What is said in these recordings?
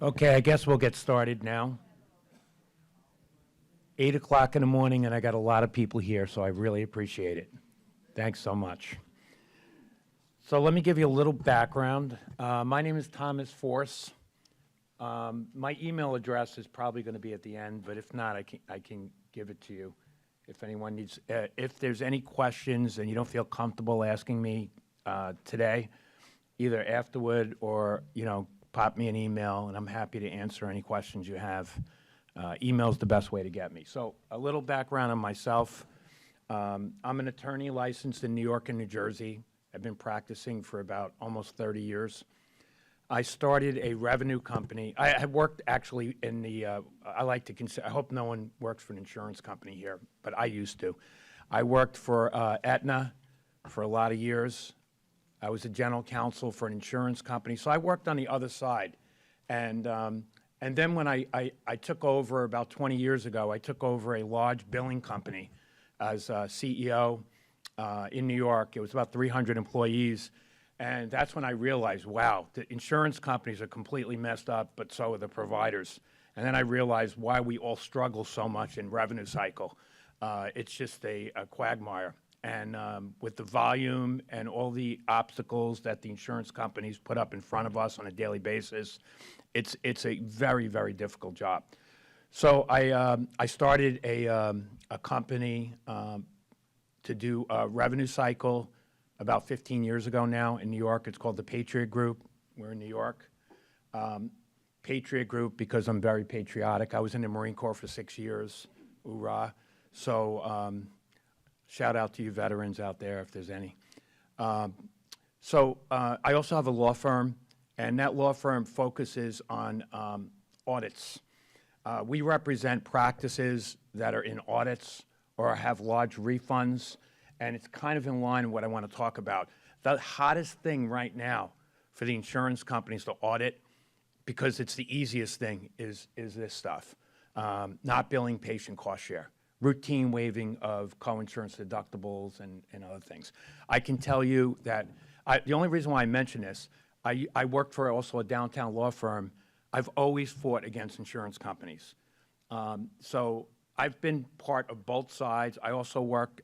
Okay, I guess we'll get started now. 8 o'clock in the morning, and I got a lot of people here, so I really appreciate it. Thanks so much. So let me give you a little background. My name is Thomas Force. My email address is probably going to be at the end, but if not, I can give it to you. If anyone needs, if there's any questions and you don't feel comfortable asking me today, either afterward or, pop me an email, and I'm happy to answer any questions you have. Email's the best way to get me. So a little background on myself. I'm an attorney licensed in New York and New Jersey. I've been practicing for about almost 30 years. I started a revenue company. I have worked actually in the, I like to consider, I hope no one works for an insurance company here, but I used to. I worked for Aetna for a lot of years. I was a general counsel for an insurance company, so I worked on the other side. And then when I took over about 20 years ago, I took over a large billing company as a CEO in New York. It was about 300 employees. And that's when I realized, wow, the insurance companies are completely messed up, but so are the providers. And then I realized why we all struggle so much in revenue cycle. It's just a quagmire. And with the volume and all the obstacles that the insurance companies put up in front of us on a daily basis, it's a very, very difficult job. So I started a company to do a revenue cycle about 15 years ago now in New York. It's called the Patriot Group. We're in New York. Patriot Group because I'm very patriotic. I was in the Marine Corps for 6 years. Hoorah. So shout out to you veterans out there if there's any. I also have a law firm, and that law firm focuses on audits. We represent practices that are in audits or have large refunds, and it's kind of in line with what I want to talk about. The hottest thing right now for the insurance companies to audit, because it's the easiest thing, is this stuff. Not billing patient cost share. Routine waiving of co-insurance deductibles and other things. I can tell you that the only reason why I mention this, I worked for also a downtown law firm. I've always fought against insurance companies. So I've been part of both sides. I also work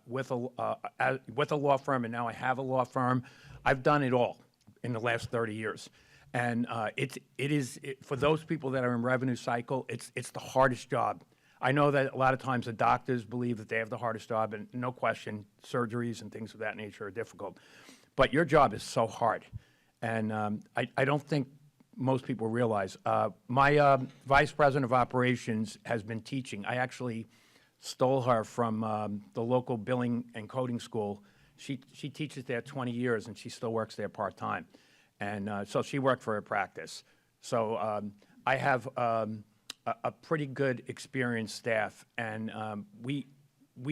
with a law firm, and now I have a law firm. I've done it all in the last 30 years. And it is for those people that are in revenue cycle, it's the hardest job. I know that a lot of times the doctors believe that they have the hardest job, and no question, surgeries and things of that nature are difficult. But your job is so hard, and I don't think most people realize. My vice president of operations has been teaching. I actually stole her from the local billing and coding school. She teaches there 20 years, and she still works there part-time. And so she worked for her practice. So I have a pretty good experienced staff, and we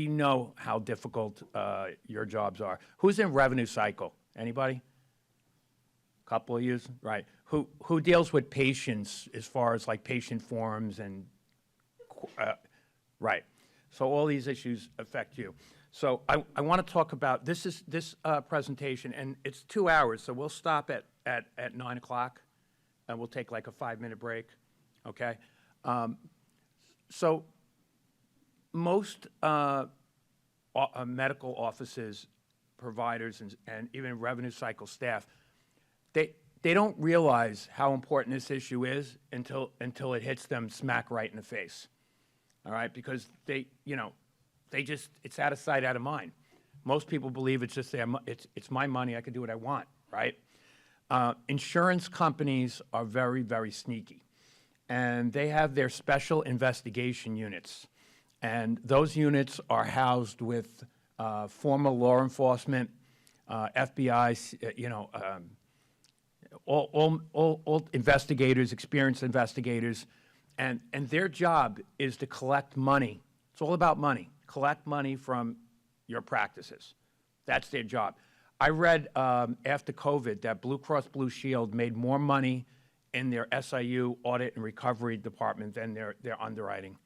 know how difficult your jobs are. Who's in revenue cycle? Anybody? Couple of you, right? Who deals with patients as far as like patient forms and right? So all these issues affect you. So I want to talk about this presentation, and it's 2 hours, so we'll stop at 9 o'clock, and we'll take like a 5-minute break, okay? So most medical offices, providers, and even revenue cycle staff, they don't realize how important this issue is until it hits them smack right in the face, all right? Because it's out of sight, out of mind. Most people believe it's just it's my money, I can do what I want, right? Insurance companies are very, very sneaky. And they have their special investigation units. And those units are housed with former law enforcement, FBI, all investigators, experienced investigators. And their job is to collect money. It's all about money. Collect money from your practices. That's their job. I read after COVID that Blue Cross Blue Shield made more money in their SIU audit and recovery department than their underwriting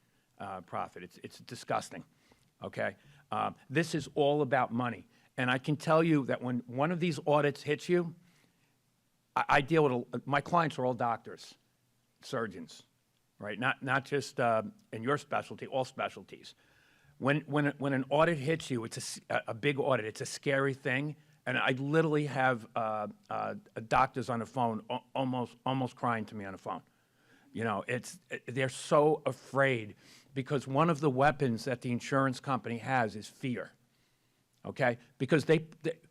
profit. It's disgusting, okay? This is all about money. And I can tell you that when one of these audits hits you, I deal with, my clients are all doctors, surgeons, right? Not just in your specialty, all specialties. When an audit hits you, it's a big audit. It's a scary thing, and I literally have doctors on the phone almost crying to me on the phone. You know, they're so afraid because one of the weapons that the insurance company has is fear. Okay, because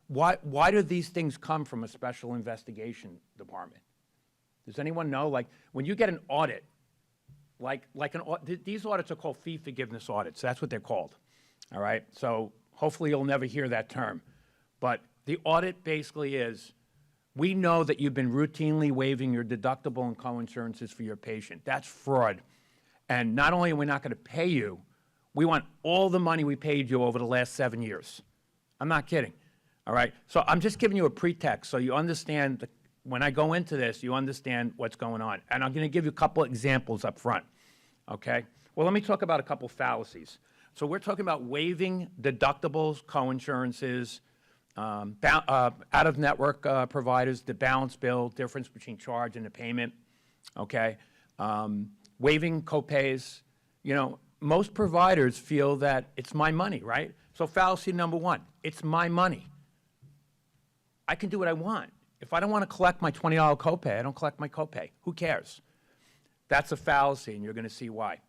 why do these things come from a special investigation department? Does anyone know? Like when you get an audit. These audits are called fee forgiveness audits. That's what they're called, all right? So hopefully you'll never hear that term. But the audit basically is, we know that you've been routinely waiving your deductible and co-insurances for your patient. That's fraud. And not only are we not going to pay you, we want all the money we paid you over the last 7 years. I'm not kidding, all right? So I'm just giving you a pretext so you understand when I go into this, you understand what's going on. And I'm going to give you a couple of examples up front, okay? Well, let me talk about a couple fallacies. So we're talking about waiving deductibles, co-insurances, out-of-network providers, the balance bill, difference between charge and the payment, okay? Waiving copays. You know, most providers feel that it's my money, right? So fallacy number one, it's my money. I can do what I want. If I don't want to collect my $20 copay, I don't collect my copay. Who cares? That's a fallacy, and you're going to see why.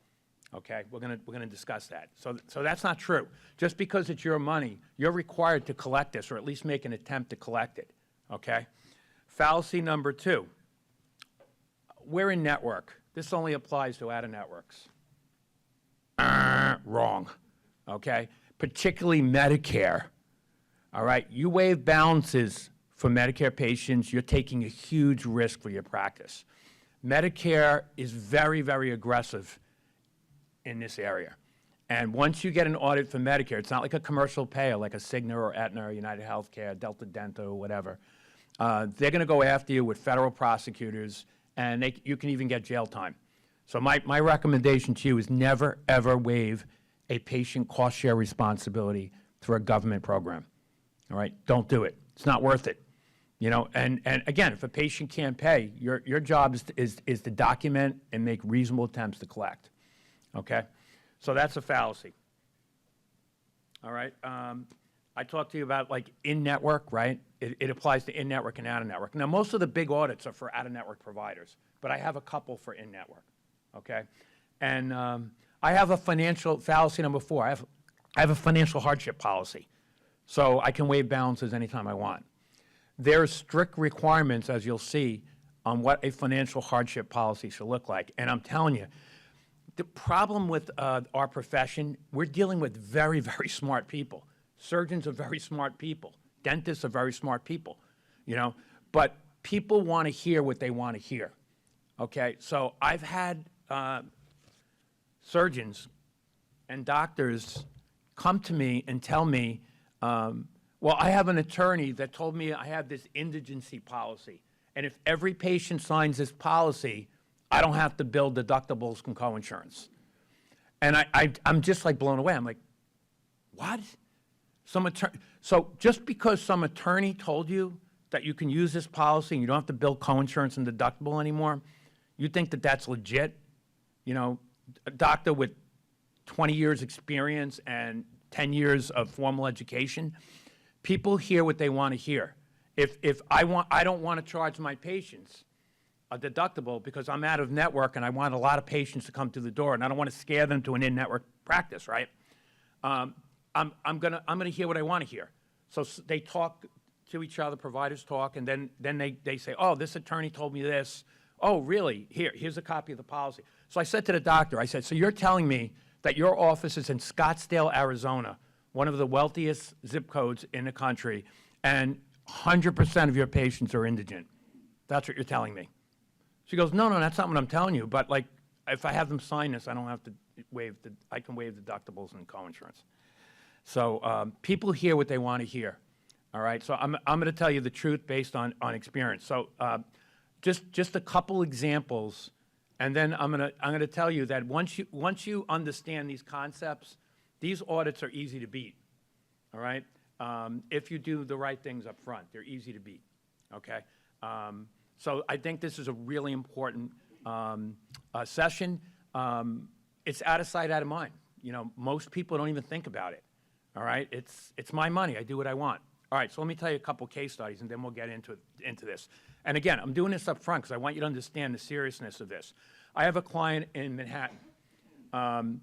Okay, we're going to discuss that. So that's not true. Just because it's your money, you're required to collect this, or at least make an attempt to collect it. Okay. Fallacy number two. We're in network. This only applies to out-of-networks. Wrong. Okay. Particularly Medicare. All right. You waive balances for Medicare patients, you're taking a huge risk for your practice. Medicare is very, very aggressive in this area. And once you get an audit for Medicare, it's not like a commercial payer, like a Cigna or Aetna or United Healthcare, Delta Dental, or whatever. They're going to go after you with federal prosecutors, and you can even get jail time. So my recommendation to you is never, ever waive a patient cost share responsibility through a government program. All right? Don't do it. It's not worth it. You know, and again, if a patient can't pay, your job is to document and make reasonable attempts to collect. Okay? So that's a fallacy. All right? I talked to you about like in-network, right? It applies to in-network and out-of-network. Now, most of the big audits are for out-of-network providers, but I have a couple for in-network. Okay? And I have a financial fallacy number four. I have a financial hardship policy, so I can waive balances anytime I want. There are strict requirements, as you'll see, on what a financial hardship policy should look like. And I'm telling you, the problem with our profession, we're dealing with very, very smart people. Surgeons are very smart people. Dentists are very smart people, you know. But people want to hear what they want to hear, okay? So I've had surgeons and doctors come to me and tell me, well, I have an attorney that told me I have this indigency policy, and if every patient signs this policy, I don't have to bill deductibles and coinsurance. And I'm just like blown away. I'm like, what? So just because some attorney told you that you can use this policy and you don't have to bill coinsurance and deductible anymore, you think that that's legit? You know, a doctor with 20 years experience and 10 years of formal education, people hear what they want to hear. If I don't want to charge my patients a deductible because I'm out of network and I want a lot of patients to come through the door and I don't want to scare them to an in-network practice, right? I'm gonna hear what I want to hear. So they talk to each other, providers talk, and then they say, oh, this attorney told me this. Oh, really? Here's a copy of the policy. So I said to the doctor, I said, so you're telling me that your office is in Scottsdale, Arizona, one of the wealthiest zip codes in the country, and 100% of your patients are indigent. That's what you're telling me. She goes, no, that's not what I'm telling you, but like, if I have them sign this, I don't have to I can waive deductibles and coinsurance. So people hear what they want to hear, all right? So I'm going to tell you the truth based on experience. So just a couple examples, and then I'm going to tell you that once you understand these concepts, these audits are easy to beat, all right? If you do the right things up front, they're easy to beat, okay? So I think this is a really important session. It's out of sight, out of mind. You know, most people don't even think about it, all right? It's my money. I do what I want. All right, so let me tell you a couple case studies, and then we'll get into this. And again, I'm doing this up front because I want you to understand the seriousness of this. I have a client in Manhattan.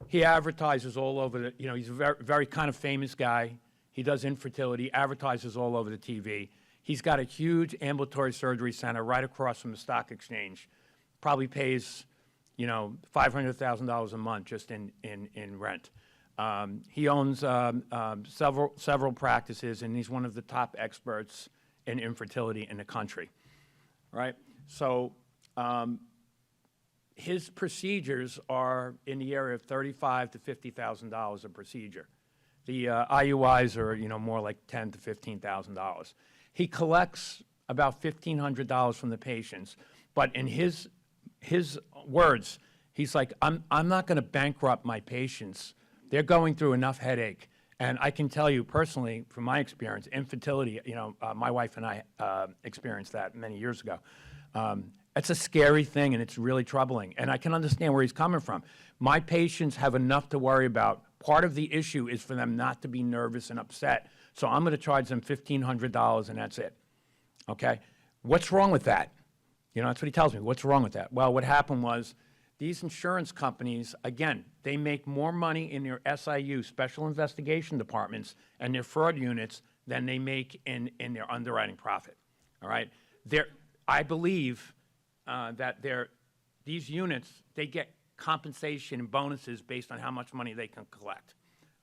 He advertises all over the, you know, he's a very, very kind of famous guy. He does infertility, advertises all over the TV. He's got a huge ambulatory surgery center right across from the stock exchange. Probably pays, you know, $500,000 a month just in rent. He owns several practices, and he's one of the top experts in infertility in the country, right? So his procedures are in the area of $35,000 to $50,000 a procedure. The IUIs are, you know, more like $10,000 to $15,000. He collects about $1,500 from the patients, but in his words, he's like, I'm not going to bankrupt my patients. They're going through enough headache. And I can tell you personally, from my experience, infertility, you know, my wife and I experienced that many years ago. It's a scary thing, and it's really troubling. And I can understand where he's coming from. My patients have enough to worry about. Part of the issue is for them not to be nervous and upset. So I'm going to charge them $1,500, and that's it. Okay? What's wrong with that? You know, that's what he tells me. What's wrong with that? Well, what happened was these insurance companies, again, they make more money in their SIU, Special Investigation Departments, and their fraud units than they make in their underwriting profit. All right? I believe that these units, they get compensation and bonuses based on how much money they can collect,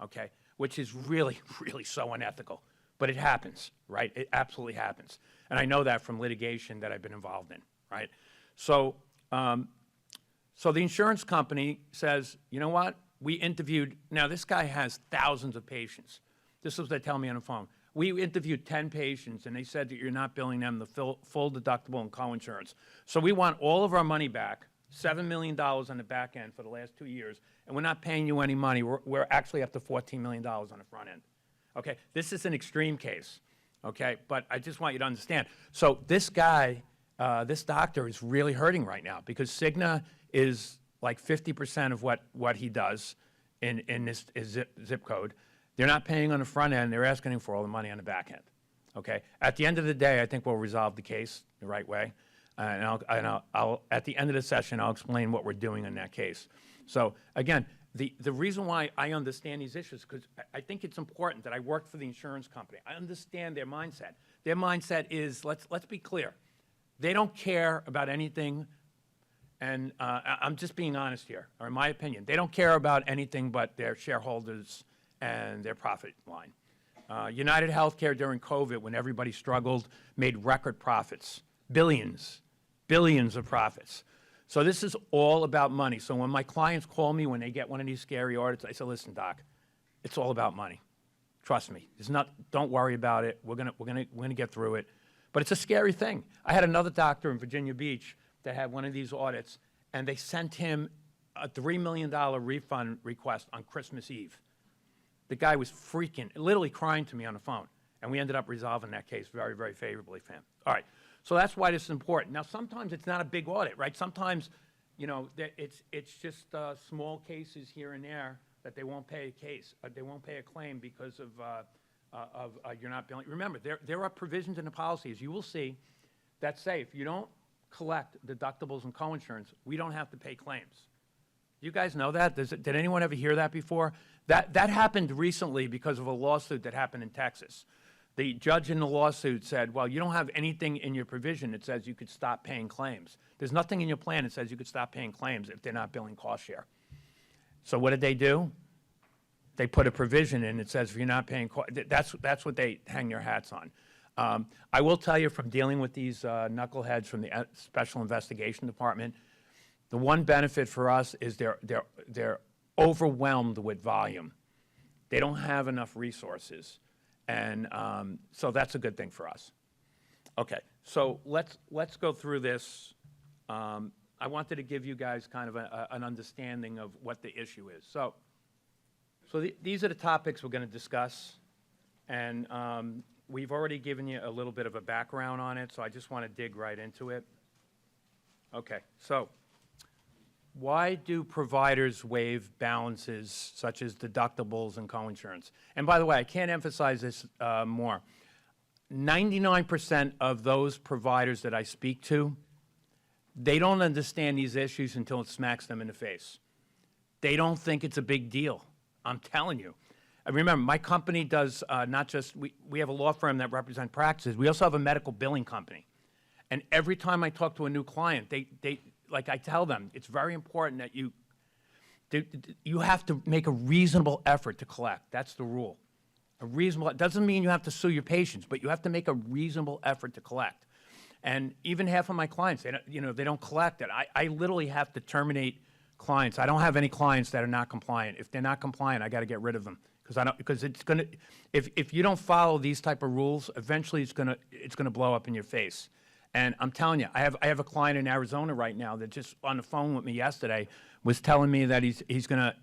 okay? Which is really, really so unethical. But it happens, right? It absolutely happens. And I know that from litigation that I've been involved in, right? So, so the insurance company says, you know what? We interviewed, now this guy has thousands of patients. This is what they tell me on the phone. We interviewed 10 patients, and they said that you're not billing them the full deductible and co-insurance. So we want all of our money back, $7 million on the back end for the last 2 years, and we're not paying you any money. We're actually up to $14 million on the front end. Okay, this is an extreme case, okay? But I just want you to understand. So this guy, this doctor is really hurting right now because Cigna is like 50% of what he does in this zip code. They're not paying on the front end. They're asking him for all the money on the back end, okay? At the end of the day, I think we'll resolve the case the right way. And I'll at the end of the session, I'll explain what we're doing in that case. So again, the reason why I understand these issues, because I think it's important that I worked for the insurance company. I understand their mindset. Their mindset is, let's be clear, they don't care about anything, and I'm just being honest here, or in my opinion, they don't care about anything but their shareholders and their profit line. United Healthcare during COVID, when everybody struggled, made record profits, billions of profits. So this is all about money. So when my clients call me when they get one of these scary audits, I say, listen, doc, it's all about money. Trust me. Don't worry about it. We're gonna get through it. But it's a scary thing. I had another doctor in Virginia Beach that had one of these audits, and they sent him a $3 million refund request on Christmas Eve. The guy was freaking, literally crying to me on the phone, and we ended up resolving that case very, very favorably for him. All right, so that's why this is important. Now, sometimes it's not a big audit, right? Sometimes, you know, it's just small cases here and there that they won't pay a case, they won't pay a claim because of you're not billing. Remember, there are provisions in the policy, as you will see, that say if you don't collect deductibles and coinsurance, we don't have to pay claims. You guys know that? Did anyone ever hear that before? That happened recently because of a lawsuit that happened in Texas. The judge in the lawsuit said, well, you don't have anything in your provision that says you could stop paying claims. There's nothing in your plan that says you could stop paying claims if they're not billing cost share. So what did they do? They put a provision in that says if you're not paying, that's what they hang their hats on. I will tell you from dealing with these knuckleheads from the Special Investigation Department, the one benefit for us is they're overwhelmed with volume. They don't have enough resources, and so that's a good thing for us. Okay, so let's go through this. I wanted to give you guys kind of an understanding of what the issue is. So these are the topics we're going to discuss, and we've already given you a little bit of a background on it, so I just want to dig right into it. Okay, so why do providers waive balances such as deductibles and coinsurance? And by the way, I can't emphasize this more. 99% of those providers that I speak to, they don't understand these issues until it smacks them in the face. They don't think it's a big deal. I'm telling you. And remember, my company does not just, we have a law firm that represents practices. We also have a medical billing company. And every time I talk to a new client, they like I tell them, it's very important that you have to make a reasonable effort to collect. That's the rule. A reasonable, it doesn't mean you have to sue your patients, but you have to make a reasonable effort to collect. And even half of my clients, they don't collect it. I literally have to terminate clients. I don't have any clients that are not compliant. If they're not compliant, I got to get rid of them because it's gonna. If you don't follow these type of rules, eventually it's gonna blow up in your face. And I'm telling you, I have a client in Arizona right now that just on the phone with me yesterday was telling me that he's gonna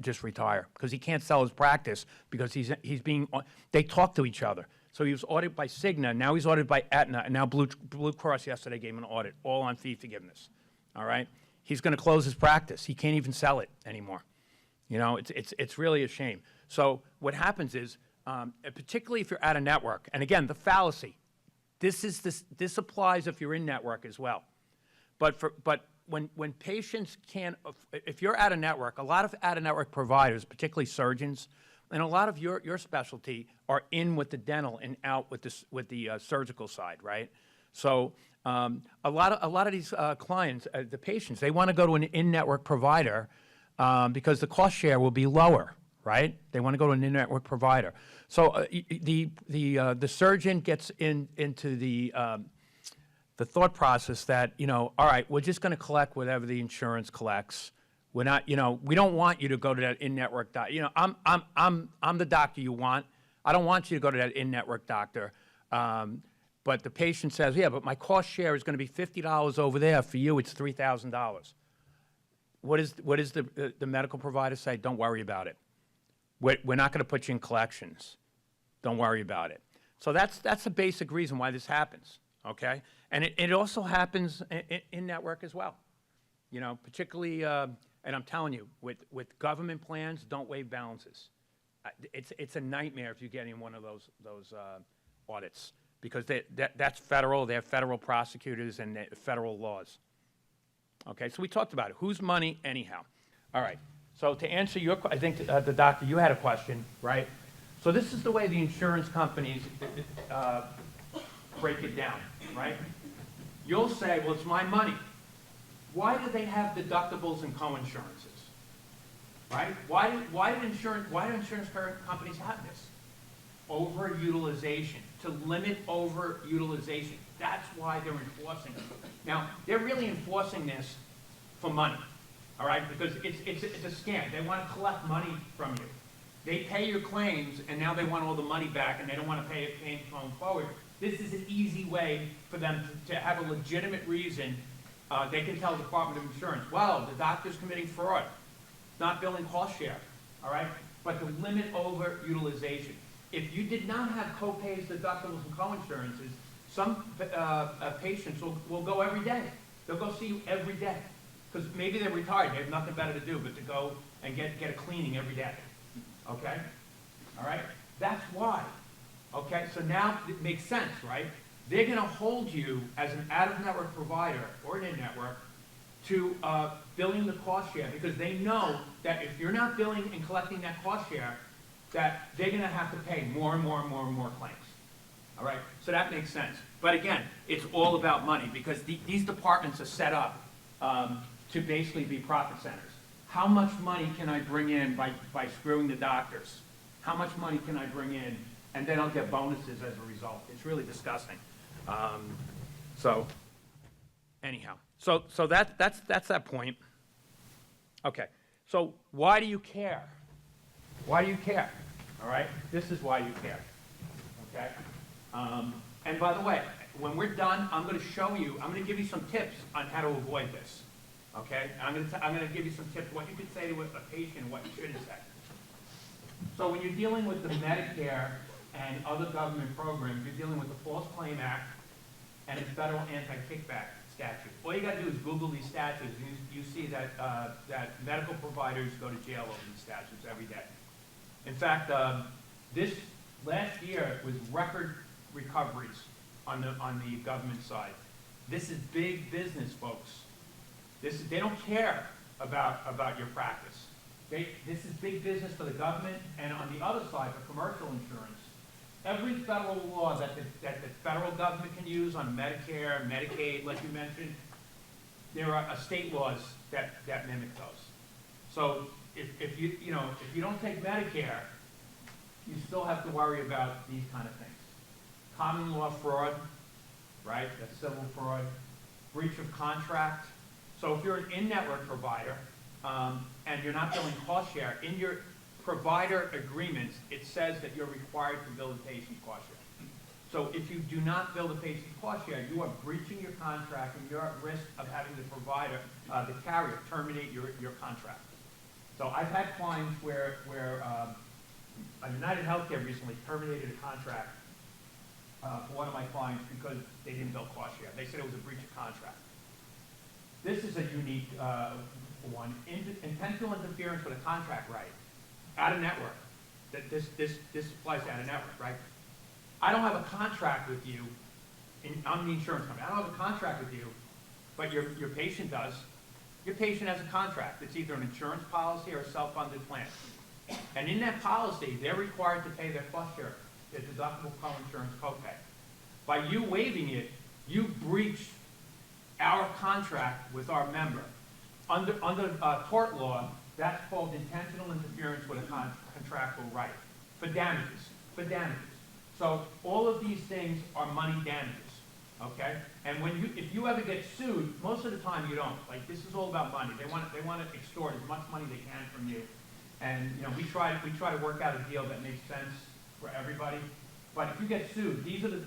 just retire because he can't sell his practice because he's being. They talk to each other. So he was audited by Cigna, now he's audited by Aetna, and now Blue Cross yesterday gave him an audit, all on fee forgiveness. All right, he's going to close his practice. He can't even sell it anymore. You know, it's really a shame. So what happens is, particularly if you're out of network, and again, the fallacy. This applies if you're in network as well. But when patients can't, if you're out of network, a lot of out of network providers, particularly surgeons, and a lot of your specialty are in with the dental and out with the surgical side, right? So a lot of these clients, the patients, they want to go to an in-network provider because the cost share will be lower, right? They want to go to an in-network provider. So the surgeon gets into the thought process that, all right, we're just going to collect whatever the insurance collects. We're not, we don't want you to go to that in-network doctor. I'm the doctor you want. I don't want you to go to that in-network doctor. But the patient says, yeah, but my cost share is going to be $50 over there. For you, it's $3,000. What does the medical provider say? Don't worry about it. We're not going to put you in collections. Don't worry about it. So that's a basic reason why this happens, okay? And it also happens in network as well. Particularly, and I'm telling you, with government plans, don't waive balances. It's a nightmare if you get in one of those audits because that's federal. They have federal prosecutors and federal laws. Okay, so we talked about it. Whose money anyhow? All right. So to answer your question, I think the doctor, you had a question, right? So this is the way the insurance companies break it down, right? You'll say, well, it's my money. Why do they have deductibles and coinsurances, right? Why do insurance companies have this? Overutilization, to limit overutilization. That's why they're enforcing it. Now, they're really enforcing this for money. All right, because it's a scam. They want to collect money from you. They pay your claims, and now they want all the money back, and they don't want to pay it going forward. This is an easy way for them to have a legitimate reason. They can tell the Department of Insurance, well, the doctor's committing fraud, not billing cost share, all right? But to limit over-utilization. If you did not have co-pays, deductibles, and co-insurances, some patients will go every day. They'll go see you every day. Because maybe they're retired, they have nothing better to do but to go and get a cleaning every day, okay? All right? That's why, okay? So now it makes sense, right? They're going to hold you as an out-of-network provider or an in-network to billing the cost share because they know that if you're not billing and collecting that cost share, that they're going to have to pay more and more and more and more claims, all right? So that makes sense. But again, it's all about money because these departments are set up to basically be profit centers. How much money can I bring in by screwing the doctors? How much money can I bring in? And then I'll get bonuses as a result. It's really disgusting. So anyhow, so that's that point. Okay, so why do you care? Why do you care? All right, this is why you care. Okay, and by the way, when we're done, I'm going to show you. I'm going to give you some tips on how to avoid this. Okay, I'm going to give you some tips what you could say to a patient and what you shouldn't say. So when you're dealing with the Medicare and other government programs, you're dealing with the False Claim Act and the federal anti-kickback statute. All you gotta do is Google these statutes, and you see that, that medical providers go to jail over these statutes every day. In fact, this last year was record recoveries on the government side. This is big business, folks. They don't care about your practice. This is big business for the government, and on the other side, for commercial insurance, every federal law that the federal government can use on Medicare, Medicaid, like you mentioned, there are state laws that mimic those. So if you don't take Medicare, you still have to worry about these kind of things. Common law fraud, right? That's civil fraud. Breach of contract. So if you're an in-network provider and you're not billing cost share, in your provider agreements, it says that you're required to bill the patient cost share. So if you do not bill the patient cost share, you are breaching your contract and you're at risk of having the provider, the carrier, terminate your contract. So I've had clients where United Healthcare recently terminated a contract for one of my clients because they didn't bill cost share. They said it was a breach of contract. This is a unique one. Intentional interference with a contract right. Out of network. This applies to out of network, right? I don't have a contract with you. I'm the insurance company. I don't have a contract with you, but your patient does. Your patient has a contract. It's either an insurance policy or a self-funded plan. And in that policy, they're required to pay their cost share, their deductible co-insurance copay. By you waiving it, you breached our contract with our member. Under tort law, that's called intentional interference with a contractual right for damages. So all of these things are money damages, okay? And if you ever get sued, most of the time you don't. Like, this is all about money. They want to extort as much money they can from you. And we try to work out a deal that makes sense for everybody. But if you get sued, these are the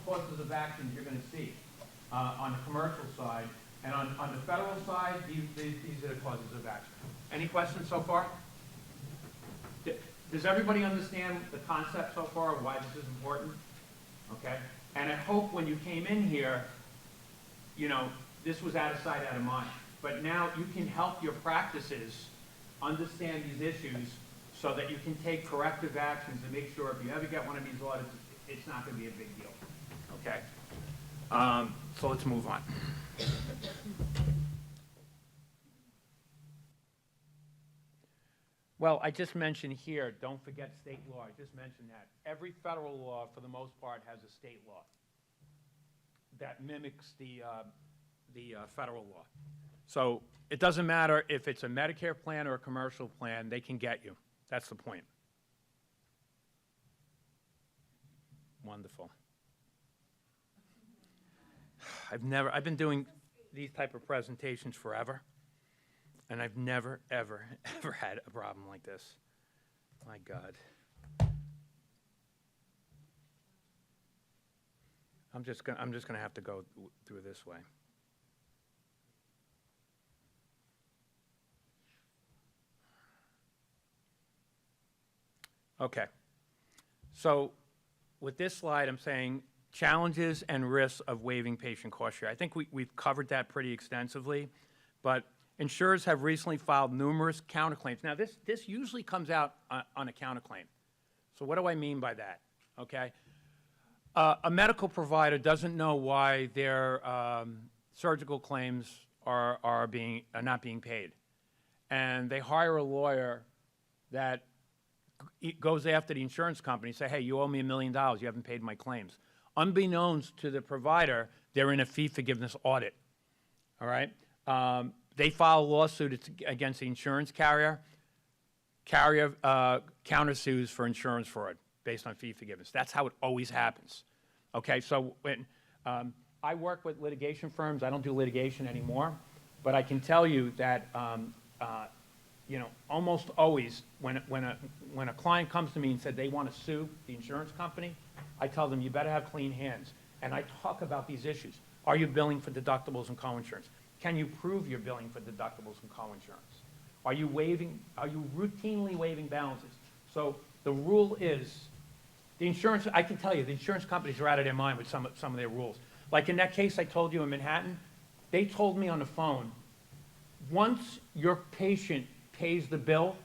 causes of action you're going to see on the commercial side. And on the federal side, these are the causes of action. Any questions so far? Does everybody understand the concept so far of why this is important? Okay? And I hope when you came in here, this was out of sight, out of mind. But now you can help your practices understand these issues so that you can take corrective actions and make sure if you ever get one of these audits, it's not going to be a big deal. Okay? So let's move on. Well, I just mentioned here, don't forget state law. I just mentioned that. Every federal law, for the most part, has a state law that mimics the federal law. So it doesn't matter if it's a Medicare plan or a commercial plan, they can get you. That's the point. Wonderful. I've been doing these type of presentations forever, and I've never, ever, ever had a problem like this. My God. I'm just gonna have to go through this way. Okay. So with this slide, I'm saying challenges and risks of waiving patient cost share. I think we've covered that pretty extensively, but insurers have recently filed numerous counterclaims. Now, this usually comes out on a counterclaim. So what do I mean by that? Okay. A medical provider doesn't know why their surgical claims are not being paid, and they hire a lawyer that goes after the insurance company, say, hey, you owe me $1 million, you haven't paid my claims. Unbeknownst to the provider, they're in a fee forgiveness audit, all right? They file a lawsuit against the insurance carrier. Carrier countersues for insurance fraud based on fee forgiveness. That's how it always happens, okay? So when I work with litigation firms, I don't do litigation anymore, but I can tell you that almost always when a client comes to me and said they want to sue the insurance company, I tell them you better have clean hands. And I talk about these issues. Are you billing for deductibles and coinsurance? Can you prove you're billing for deductibles and coinsurance? Are you routinely waiving balances? So the rule is The insurance, I can tell you, the insurance companies are out of their mind with some of their rules. Like in that case I told you in Manhattan, they told me on the phone, once your patient pays the bill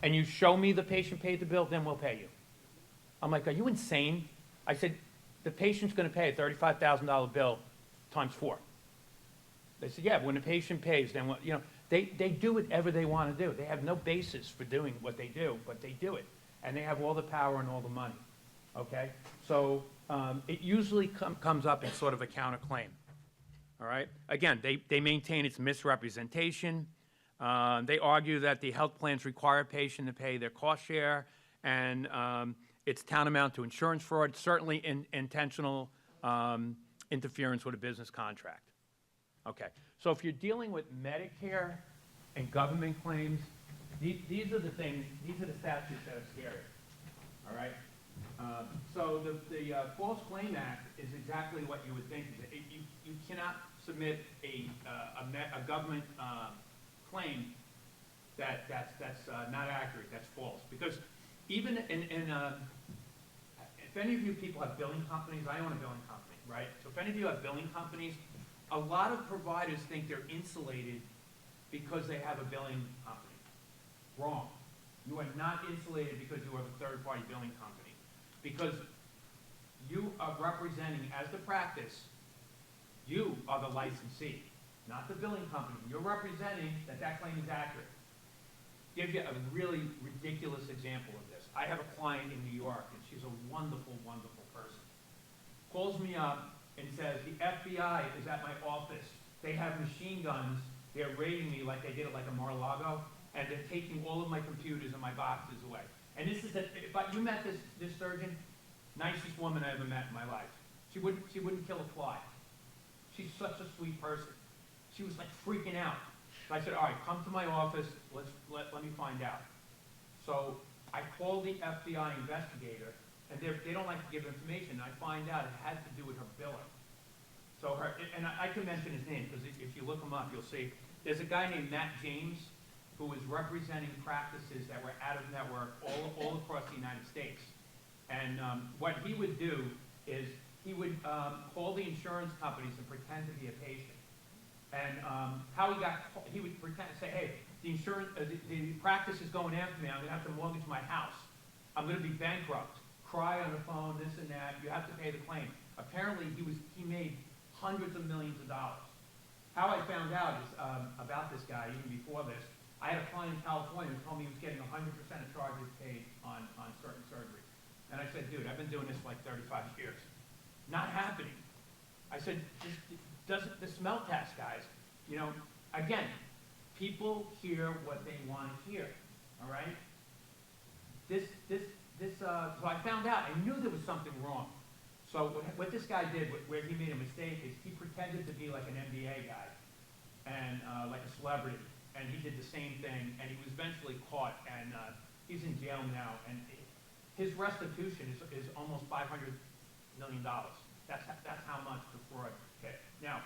and you show me the patient paid the bill, then we'll pay you. I'm like, are you insane? I said, the patient's gonna pay a $35,000 bill times 4. They said, yeah, when the patient pays, then what, you know, they do whatever they wanna do. They have no basis for doing what they do, but they do it. And they have all the power and all the money, okay? So it usually comes up in sort of a counterclaim, all right? Again, they maintain its misrepresentation. They argue that the health plans require a patient to pay their cost share, and it's tantamount to insurance fraud, certainly intentional interference with a business contract. Okay, so if you're dealing with Medicare and government claims, these are the things, these are the statutes that are scary, all right? So the False Claim Act is exactly what you would think. You cannot submit a government claim that's not accurate, that's false. Because even if any of you people have billing companies, I own a billing company, right? So if any of you have billing companies, a lot of providers think they're insulated because they have a billing company. Wrong. You are not insulated because you are the third-party billing company. Because you are representing, as the practice, you are the licensee, not the billing company. You're representing that claim is accurate. Give you a really ridiculous example of this. I have a client in New York, and she's a wonderful, wonderful person. Calls me up and says, the FBI is at my office. They have machine guns. They're raiding me like they did it like a Mar-a-Lago, and they're taking all of my computers and my boxes away. And this is you met this surgeon, nicest woman I ever met in my life. She wouldn't kill a fly. She's such a sweet person. She was like freaking out. So I said, all right, come to my office, let me find out. So I called the FBI investigator, and they don't like to give information. I find out it had to do with her billing. So and I can mention his name, because if you look him up, you'll see. There's a guy named Matt James who was representing practices that were out of network all across the United States. And what he would do is he would call the insurance companies and pretend to be a patient. And he would pretend to say, hey, the practice is going after me. I'm going to have to mortgage my house. I'm going to be bankrupt. Cry on the phone, this and that. You have to pay the claim. Apparently, he made hundreds of millions of dollars. How I found out is about this guy, even before this, I had a client in California who told me he was getting 100% of charges paid on certain surgeries. And I said, dude, I've been doing this for like 35 years. Not happening. I said, the smell test, guys. You know, again, people hear what they want to hear, all right? So I found out, I knew there was something wrong. So what this guy did, where he made a mistake, is he pretended to be like an NBA guy and like a celebrity, and he did the same thing, and he was eventually caught, and he's in jail now, and his restitution is almost $500 million. That's how much the fraud hit. Now,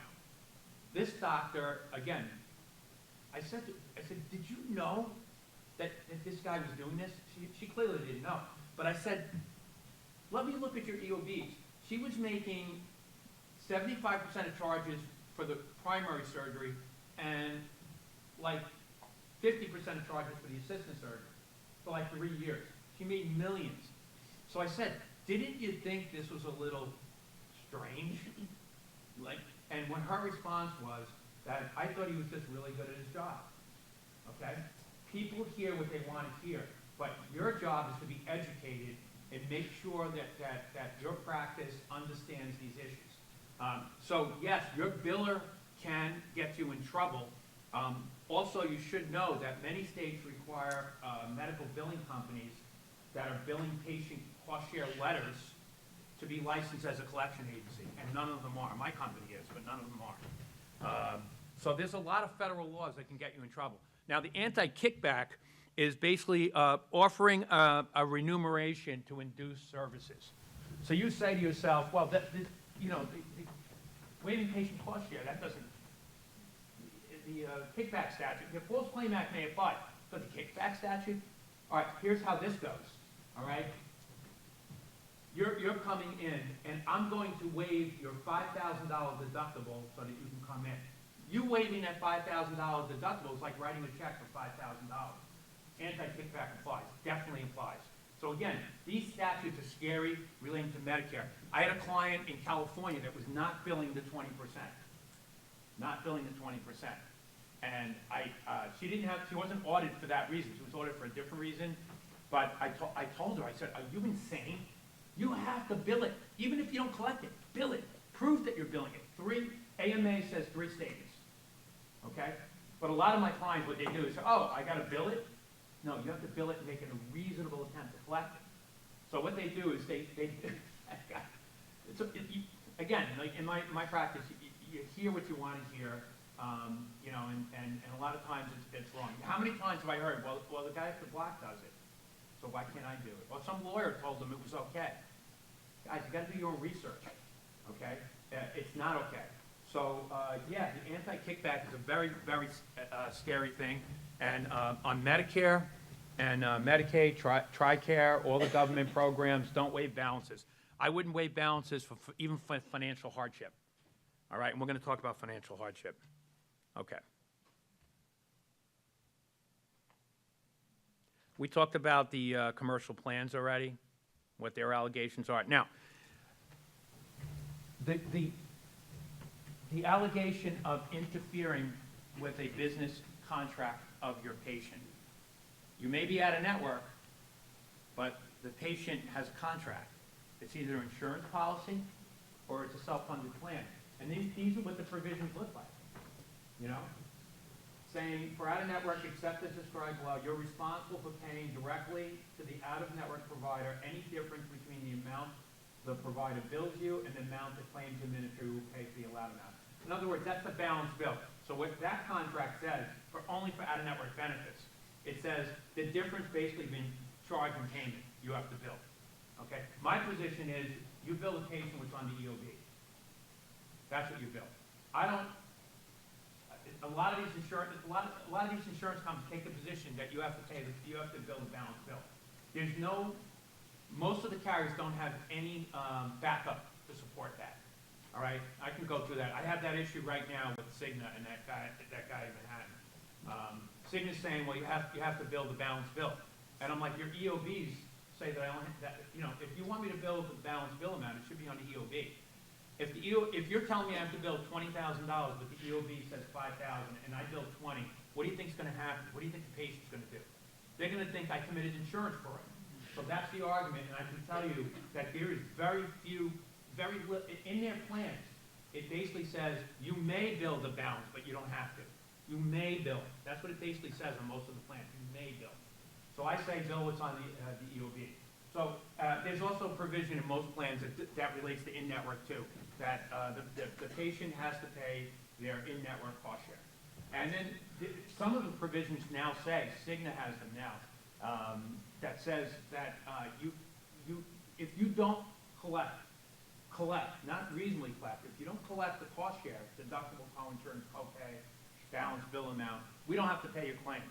this doctor, again, I said, did you know that this guy was doing this? She clearly didn't know. But I said, let me look at your EOBs. She was making 75% of charges for the primary surgery and like 50% of charges for the assistant surgery for like 3 years. She made millions. So I said, didn't you think this was a little strange? And when her response was that I thought he was just really good at his job. Okay? People hear what they want to hear, but your job is to be educated and make sure that your practice understands these issues. So yes, your biller can get you in trouble. Also, you should know that many states require medical billing companies that are billing patient cost share letters to be licensed as a collection agency, and none of them are. My company is, but none of them are. So there's a lot of federal laws that can get you in trouble. Now, the anti-kickback is basically offering a remuneration to induce services. So you say to yourself, well, the waiving patient cost share, that doesn't, the kickback statute, the False Claim Act may apply, but the kickback statute, all right, here's how this goes, all right? you're coming in, and I'm going to waive your $5,000 deductible so that you can come in. You waiving that $5,000 deductible is like writing a check for $5,000. Anti-kickback applies, definitely applies. So again, these statutes are scary relating to Medicare. I had a client in California that was not billing the 20%. Not billing the 20%. And she wasn't audited for that reason. She was audited for a different reason. But I told her, I said, are you insane? You have to bill it. Even if you don't collect it, bill it. Prove that you're billing it. AMA says 3 statements. Okay? But a lot of my clients, what they do is say, oh, I got to bill it? No, you have to bill it and make it a reasonable attempt to collect it. So what they do is again, like in my practice, you hear what you want to hear, you know, and a lot of times it's wrong. How many times have I heard, well, the guy at the block does it, so why can't I do it? Well, some lawyer told them it was okay. Guys, you got to do your own research, okay? It's not okay. So, yeah, the anti-kickback is a very, very scary thing. And on Medicare and Medicaid, TRICARE, all the government programs, don't waive balances. I wouldn't waive balances for even for financial hardship. All right, and we're going to talk about financial hardship. Okay. We talked about the commercial plans already, what their allegations are. Now, the allegation of interfering with a business contract of your patient. You may be out of network, but the patient has a contract. It's either an insurance policy or it's a self-funded plan. And these are what the provisions look like, you know? Saying, for out-of-network, except as described below, you're responsible for paying directly to the out-of-network provider any difference between the amount the provider bills you and the amount the claims administrator will pay for the allowed amount. In other words, that's the balance bill. So what that contract says, only for out-of-network benefits, it says the difference basically between charge and payment you have to bill. Okay? My position is you bill the patient what's on the EOB. That's what you bill. I don't. A lot of these insurance companies take the position that you have to bill the balance bill. There's no. Most of the carriers don't have any backup to support that. All right, I can go through that. I have that issue right now with Cigna and that guy in Manhattan. Cigna's saying, well, you have to bill the balance bill, and I'm like, your EOBs say that I only you know, if you want me to bill the balance bill amount, it should be on the EOB. If you're telling me I have to bill $20,000, but the EOB says $5,000, and I bill 20, what do you think is going to happen? What do you think the patient's going to do? They're going to think I committed insurance for it. So that's the argument, and I can tell you that there is very little in their plans. It basically says you may bill the balance, but you don't have to. You may bill. That's what it basically says on most of the plans. You may bill. So I say bill what's on the EOB. So there's also a provision in most plans that relates to in-network too, that the patient has to pay their in-network cost share. And then some of the provisions now say, Cigna has them now, that says that if you don't collect, not reasonably collect, if you don't collect the cost share, deductible, co-insurance, copay, balance bill amount, we don't have to pay your claim.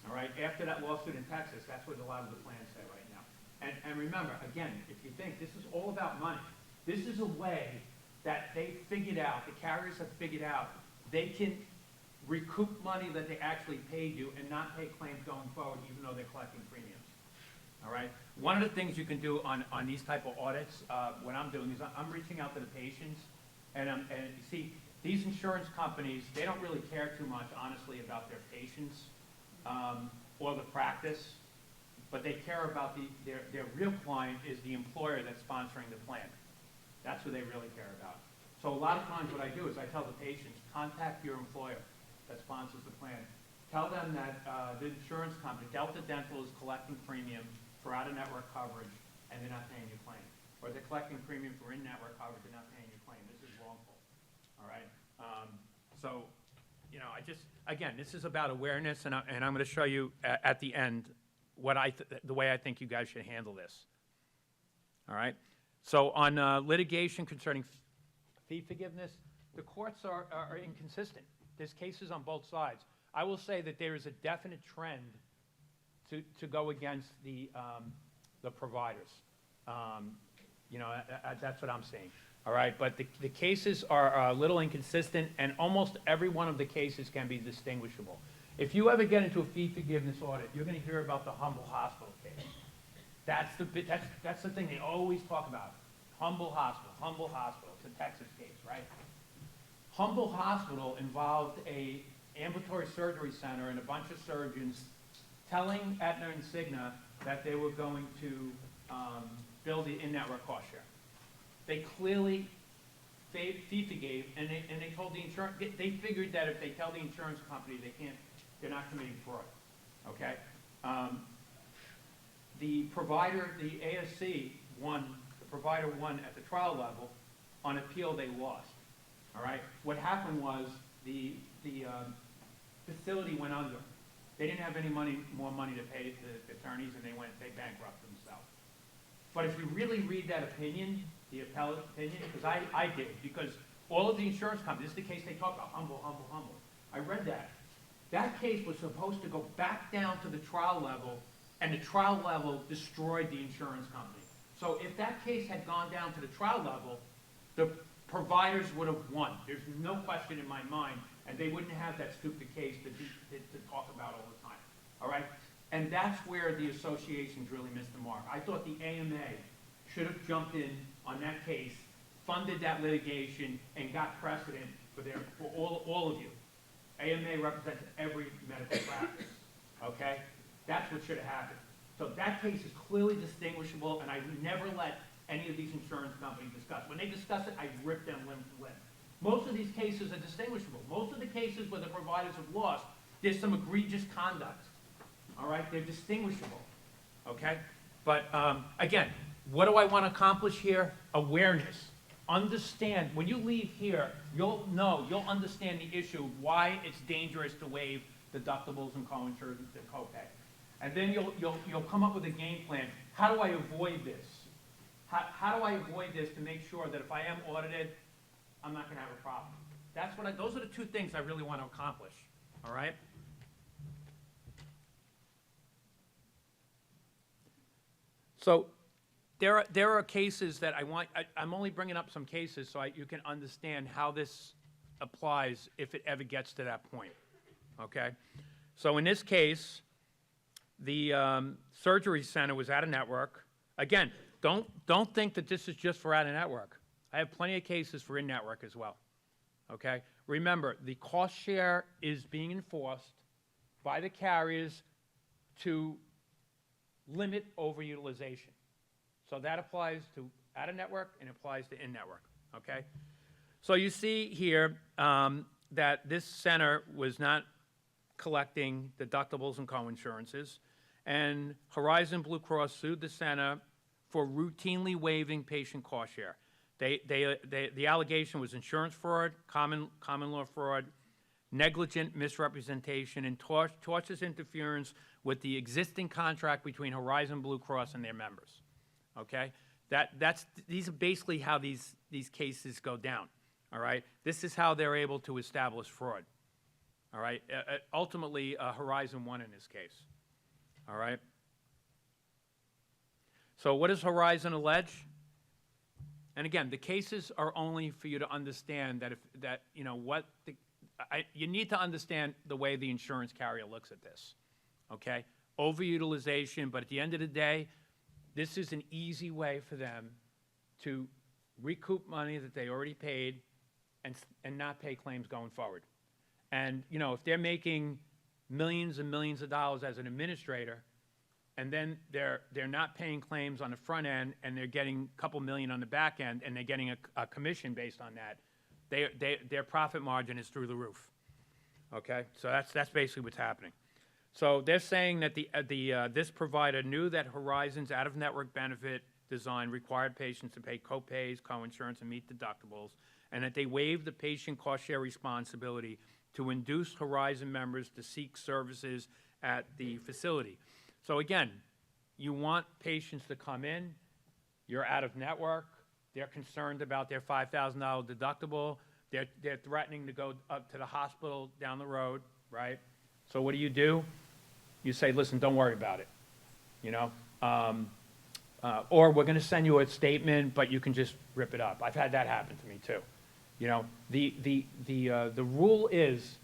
All right, after that lawsuit in Texas, that's what a lot of the plans say right now. And remember, again, if you think this is all about money, this is a way that they figured out, the carriers have figured out, they can recoup money that they actually paid you and not pay claims going forward, even though they're collecting premiums. All right. One of the things you can do on these type of audits, what I'm doing is I'm reaching out to the patients, and you see, these insurance companies, they don't really care too much, honestly, about their patients or the practice, but they care about their real client is the employer that's sponsoring the plan. That's who they really care about. So a lot of times what I do is I tell the patients, contact your employer that sponsors the plan. Tell them that the insurance company, Delta Dental, is collecting premium for out-of-network coverage, and they're not paying your claim. Or they're collecting premium for in-network coverage, they're not paying your claim. This is wrongful, all right? So, you know, again, this is about awareness, and I'm going to show you at the end the way I think you guys should handle this, all right? So on litigation concerning fee forgiveness, the courts are inconsistent. There's cases on both sides. I will say that there is a definite trend to go against the providers. That's what I'm saying. All right, but the cases are a little inconsistent, and almost every one of the cases can be distinguishable. If you ever get into a fee forgiveness audit, you're going to hear about the Humble Hospital case. That's the thing they always talk about. Humble Hospital. It's a Texas case, right? Humble Hospital involved a ambulatory surgery center and a bunch of surgeons telling Aetna and Cigna that they were going to build the in-network cost share. They clearly fee forgave, and they told the insurance, they figured that if they tell the insurance company they're not committing fraud, okay? The provider, the ASC won, the provider won at the trial level. On appeal, they lost, all right? What happened was the facility went under. They didn't have any more money to pay the attorneys, and they bankrupted themselves. But if you really read that opinion, the appellate opinion, because I did, because all of the insurance companies, this is the case they talk about, humble. I read that. That case was supposed to go back down to the trial level, and the trial level destroyed the insurance company. So if that case had gone down to the trial level, the providers would have won. There's no question in my mind, and they wouldn't have that stupid case to talk about all the time, all right? And that's where the associations really missed the mark. I thought the AMA should have jumped in on that case, funded that litigation, and got precedent for all of you. AMA represents every medical practice, okay? That's what should have happened. So that case is clearly distinguishable, and I would never let any of these insurance companies discuss. When they discuss it, I rip them limb from limb. Most of these cases are distinguishable. Most of the cases where the providers have lost, there's some egregious conduct. All right, they're distinguishable, okay? But again, what do I want to accomplish here? Awareness. Understand, when you leave here, you'll understand the issue, why it's dangerous to waive deductibles and co-insurance and copay. And then you'll come up with a game plan. How do I avoid this? How do I avoid this to make sure that if I am audited, I'm not going to have a problem? Those are the two things I really want to accomplish, all right? So there are cases that I'm only bringing up some cases so you can understand how this applies if it ever gets to that point, okay? So in this case, the surgery center was out of network. Again, don't think that this is just for out of network. I have plenty of cases for in-network as well, okay? Remember, the cost share is being enforced by the carriers to limit overutilization. So that applies to out-of-network and applies to in-network, okay? So you see here that this center was not collecting deductibles and co-insurances, and Horizon Blue Cross sued the center for routinely waiving patient cost share. The allegation was insurance fraud, common law fraud, negligent misrepresentation, and tortious interference with the existing contract between Horizon Blue Cross and their members. Okay, these are basically how these cases go down. All right, this is how they're able to establish fraud. All right, ultimately Horizon won in this case. All right. So what does Horizon allege? And again, the cases are only for you to understand that you need to understand the way the insurance carrier looks at this. Okay, overutilization, but at the end of the day, this is an easy way for them to recoup money that they already paid and not pay claims going forward. And if they're making millions and millions of dollars as an administrator, and then they're not paying claims on the front end, and they're getting a couple million on the back end, and they're getting a commission based on that, their profit margin is through the roof. Okay, so that's basically what's happening. So they're saying that this provider knew that Horizon's out-of-network benefit design required patients to pay co-pays, co-insurance, and meet deductibles, and that they waived the patient cost share responsibility to induce Horizon members to seek services at the facility. So again, you want patients to come in, you're out of network, they're concerned about their $5,000 deductible, they're threatening to go up to the hospital down the road, right? So what do? You say, listen, don't worry about it. or we're going to send you a statement, but you can just rip it up. I've had that happen to me too. You know, the rule is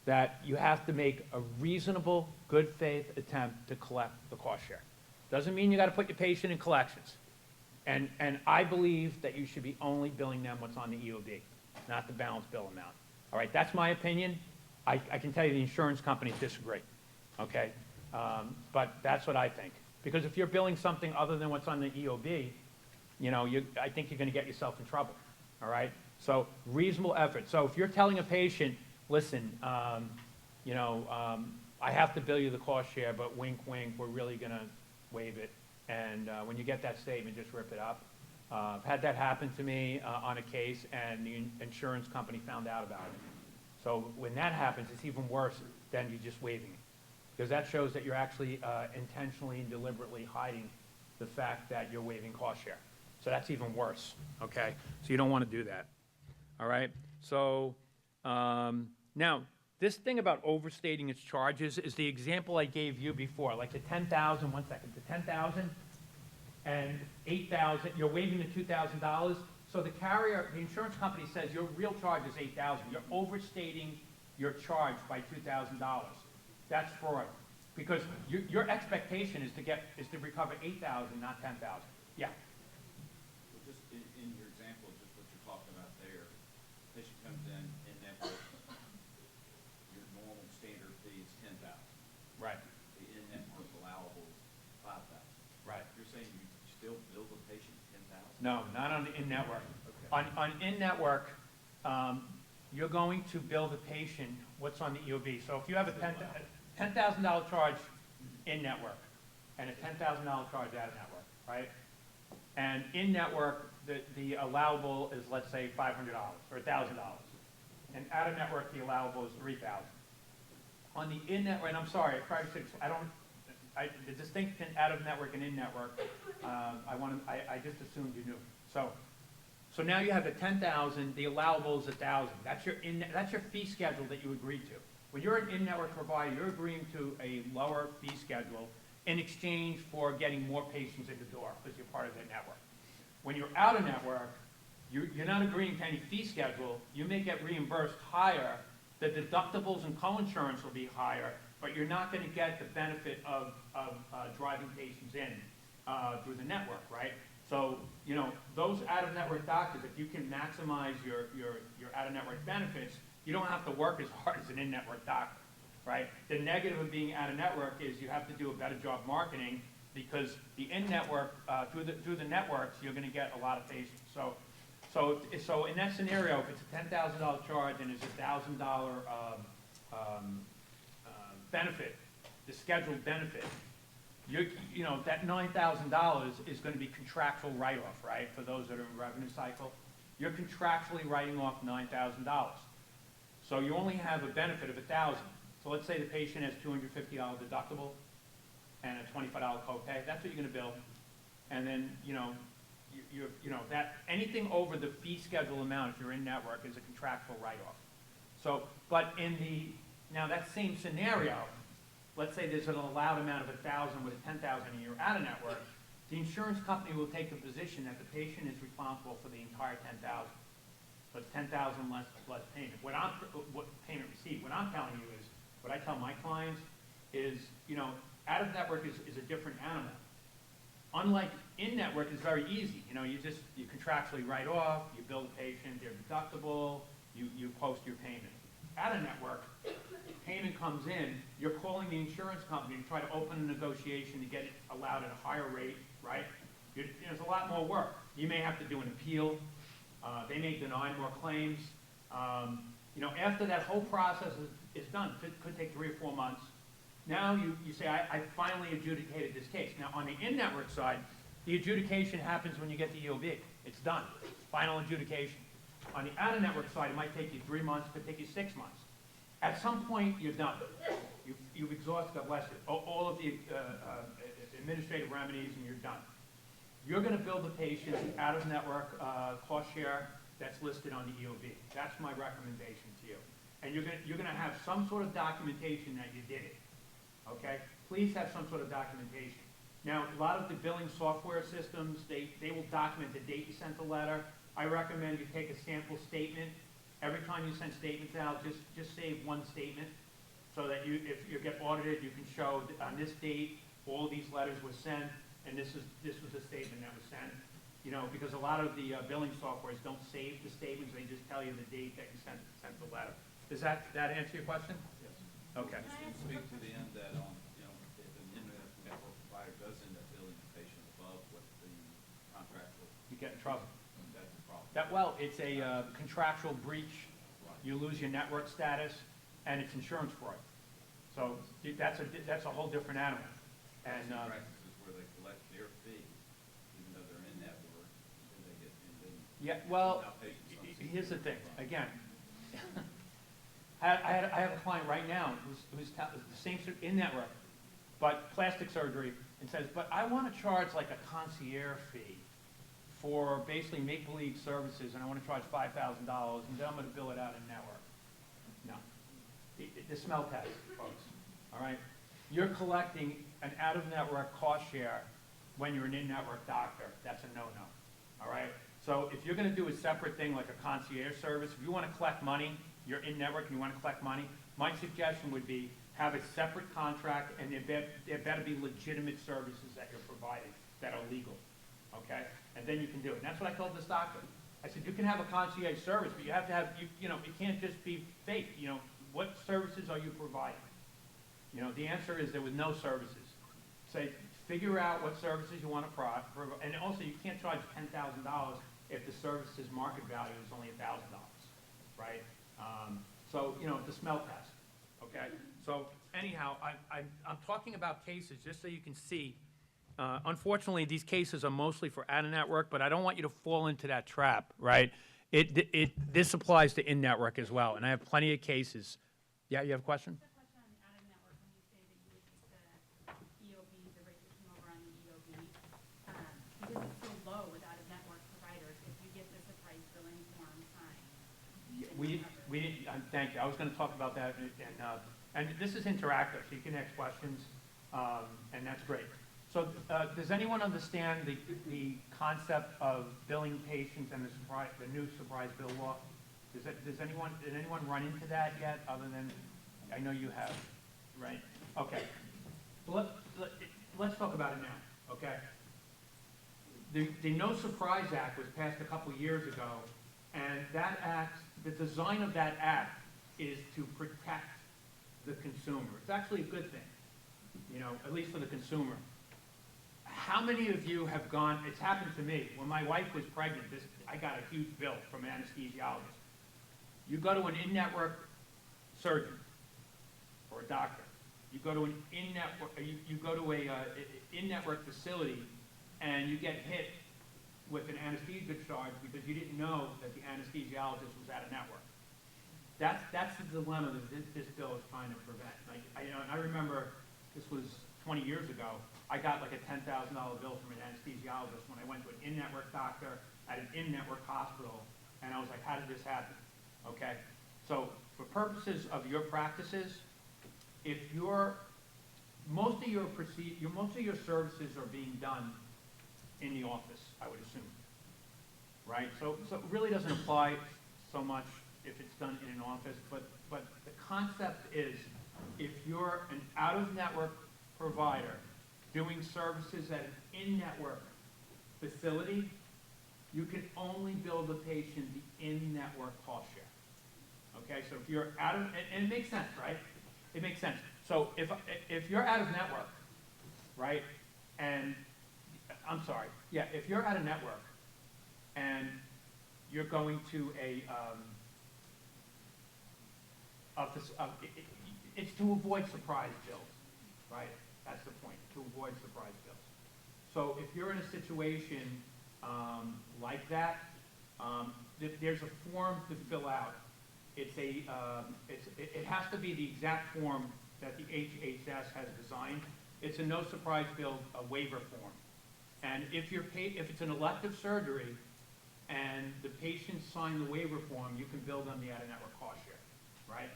that you have to make a reasonable, good faith attempt to collect the cost share. Doesn't mean you got to put your patient in collections. And I believe that you should be only billing them what's on the EOB, not the balance bill amount. All right, that's my opinion. I can tell you the insurance companies disagree, okay? But that's what I think. Because if you're billing something other than what's on the EOB, you know, I think you're going to get yourself in trouble, all right? So reasonable effort. So if you're telling a patient, listen, you know, I have to bill you the cost share, but wink, wink, we're really going to waive it. And when you get that statement, just rip it up. I've had that happen to me on a case, and the insurance company found out about it. So when that happens, it's even worse than you just waiving it. Because that shows that you're actually intentionally and deliberately hiding the fact that you're waiving cost share. So that's even worse, okay? So you don't want to do that, all right? So now, this thing about overstating its charges is the example I gave you before, like the 10,000, 1 second, the 10,000 and 8,000, you're waiving the $2,000. So the carrier, the insurance company says your real charge is 8,000. You're overstating your charge by $2,000. That's fraud, because your expectation is to recover 8,000, not 10,000. Yeah. Well, just in your example, just what you're talking about there, patient comes in network, your normal standard fee is 10,000. Right. The in-network allowable is 5,000. Right. You're saying you still bill the patient 10,000? No, not on the in-network. Okay. On in-network, you're going to bill the patient what's on the EOB. So if you have a $10,000 charge in-network and a $10,000 charge out-of-network, right? And in-network, the allowable is, let's say, $500 or $1,000. And out-of-network, the allowable is $3,000. On the in-network, and I'm sorry, I tried to, the distinction out-of-network and in-network, I just assumed you knew. So now you have the 10,000, the allowable is 1,000. That's your fee schedule that you agreed to. When you're an in-network provider, you're agreeing to a lower fee schedule in exchange for getting more patients in the door because you're part of the network. When you're out of network, you're not agreeing to any fee schedule. You may get reimbursed higher. The deductibles and co-insurance will be higher, but you're not going to get the benefit of driving patients in through the network, right? So, you know, those out-of-network doctors, if you can maximize your out-of-network benefits, you don't have to work as hard as an in-network doctor, right? The negative of being out-of-network is you have to do a better job marketing because the in-network, through the networks, you're going to get a lot of patients. So in that scenario, if it's a $10,000 charge and it's a $1,000 benefit, the scheduled benefit, you know, that $9,000 is going to be contractual write-off, right, for those that are in revenue cycle. You're contractually writing off $9,000. So you only have a benefit of $1,000. So let's say the patient has $250 deductible and a $25 copay. That's what you're going to bill. And then, you know, you know that anything over the fee schedule amount, if you're in network, is a contractual write-off. So, but now that same scenario, let's say there's an allowed amount of 1,000 with a 10,000 a year out of network, the insurance company will take the position that the patient is responsible for the entire 10,000. So it's 10,000 less payment. What payment received? What I'm telling you is, what I tell my clients is, you know, out of network is a different animal. Unlike in network, is very easy. You know, you contractually write off, you bill the patient, their deductible, you post your payment. Out of network, payment comes in, you're calling the insurance company to try to open a negotiation to get it allowed at a higher rate, right? There's a lot more work. You may have to do an appeal. They may deny more claims. You know, after that whole process is done, could take 3 or 4 months. Now you say, I finally adjudicated this case. Now on the in-network side, the adjudication happens when you get the EOB. It's done, final adjudication. On the out-of-network side, it might take you 3 months, could take you 6 months. At some point, you're done. You've exhausted, God bless you, all of the administrative remedies, and you're done. You're going to bill the patient out-of-network cost share that's listed on the EOB. That's my recommendation to you. And you're going to have some sort of documentation that you did it. Okay? Please have some sort of documentation. Now, a lot of the billing software systems, they will document the date you sent the letter. I recommend you take a sample statement. Every time you send statements out, just save one statement so that if you get audited, you can show on this date, all these letters were sent, and this was the statement that was sent. You know, because a lot of the billing softwares don't save the statements, they just tell you the date that you sent the letter. Does that answer your question? Yes. Okay. Speak to the end that you know, if an internet network provider does end up billing a patient above what the contractual, You get in trouble. that's the problem. Well, it's a contractual breach. Right. You lose your network status, and it's insurance fraud. So that's a whole different animal. And Some practices where they collect their fee, even though they're in network, and they get, and then. yeah, well, outpatients don't see here's the it. thing. Again, I have a client right now who's the same in network, but plastic surgery, and says, but I want to charge like a concierge fee for basically make-believe services, and I want to charge $5,000, and then I'm going to bill it out in network. No. The smell test, folks, all right? You're collecting an out-of-network cost share when you're an in-network doctor. That's a no-no, all right? So if you're going to do a separate thing like a concierge service, if you want to collect money, you're in-network and you want to collect money, my suggestion would be have a separate contract, and there better be legitimate services that you're providing that are legal, okay? And then you can do it. And that's what I told this doctor. I said, you can have a concierge service, but you have to have, you know, it can't just be fake. You know, what services are you providing? You know, the answer is there was no services. Say, figure out what services you want to provide, and also you can't charge $10,000 if the service's market value is only $1,000, right? So, you know, the smell test, okay? So anyhow, I'm talking about cases just so you can see. Unfortunately, these cases are mostly for out-of-network, but I don't want you to fall into that trap, right? This applies to in-network as well, and I have plenty of cases. Yeah, you have a question? Just a question on out-of-network, when you say that you would use the EOB, the rate that came over on the EOB, because it's so low with out-of-network providers, if you get the surprise billing form signed. We didn't, thank you, I was gonna talk about that, and this is interactive, so you can ask questions, and that's great. So, does anyone understand the concept of billing patients and the new surprise bill law? Did anyone run into that yet, other than, I know you have, right? Okay. Well, let's talk about it now, okay? The No Surprise Act was passed a couple years ago, and that act, the design of that act is to protect the consumer. It's actually a good thing, you know, at least for the consumer. How many of you have gone, it's happened to me, when my wife was pregnant, I got a huge bill from an anesthesiologist. You go to an in-network surgeon or a doctor. You go to an in-network, you go to a in-network facility, and you get hit with an anesthesia charge because you didn't know that the anesthesiologist was out of network. That's the dilemma that this bill is trying to prevent. Like, I remember this was 20 years ago. I got like a $10,000 bill from an anesthesiologist when I went to an in-network doctor at an in-network hospital, and I was like, how did this happen? Okay, so for purposes of your practices, if most of your services are being done in the office, I would assume, right? So it really doesn't apply so much if it's done in an office, but the concept is if you're an out-of-network provider doing services at an in-network facility, you can only bill the patient the in-network cost share. Okay, so if you're out of, and it makes sense, right? It makes sense. So if you're out of network, right, and, I'm sorry, yeah, if you're out of network and you're going to it's to avoid surprise bills, right? That's the point, to avoid surprise bills. So if you're in a situation like that, there's a form to fill out. It has to be the exact form that the HHS has designed. It's a no surprise bill, a waiver form. And if it's an elective surgery and the patient signed the waiver form, you can bill them the out-of-network cost share, right?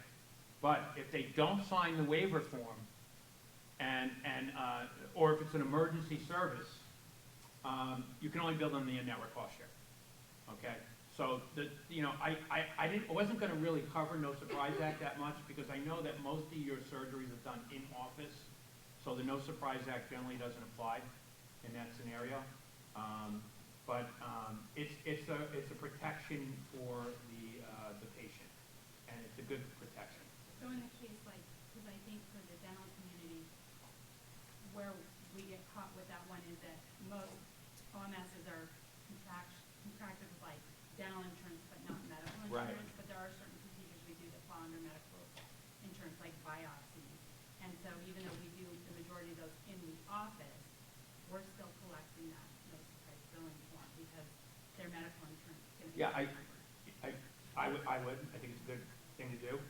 But if they don't sign the waiver form, or if it's an emergency service, you can only bill them the in-network cost share, okay? So, I wasn't gonna really cover No Surprise Act that much, because I know that most of your surgeries are done in office, so the No Surprise Act generally doesn't apply in that scenario. It's a protection for the patient, and it's a good protection. So in the case, like, because I think for the dental community, where we get caught with that one is that most OMSs are contracted with like dental insurance, but not medical Right. insurance. But there are certain procedures we do that fall under medical insurance, like biopsies. And so even though we do the majority of those in the office, we're still collecting that no surprise billing form because their medical insurance is going to be. Yeah, covered. I would, I think it's a good thing to do.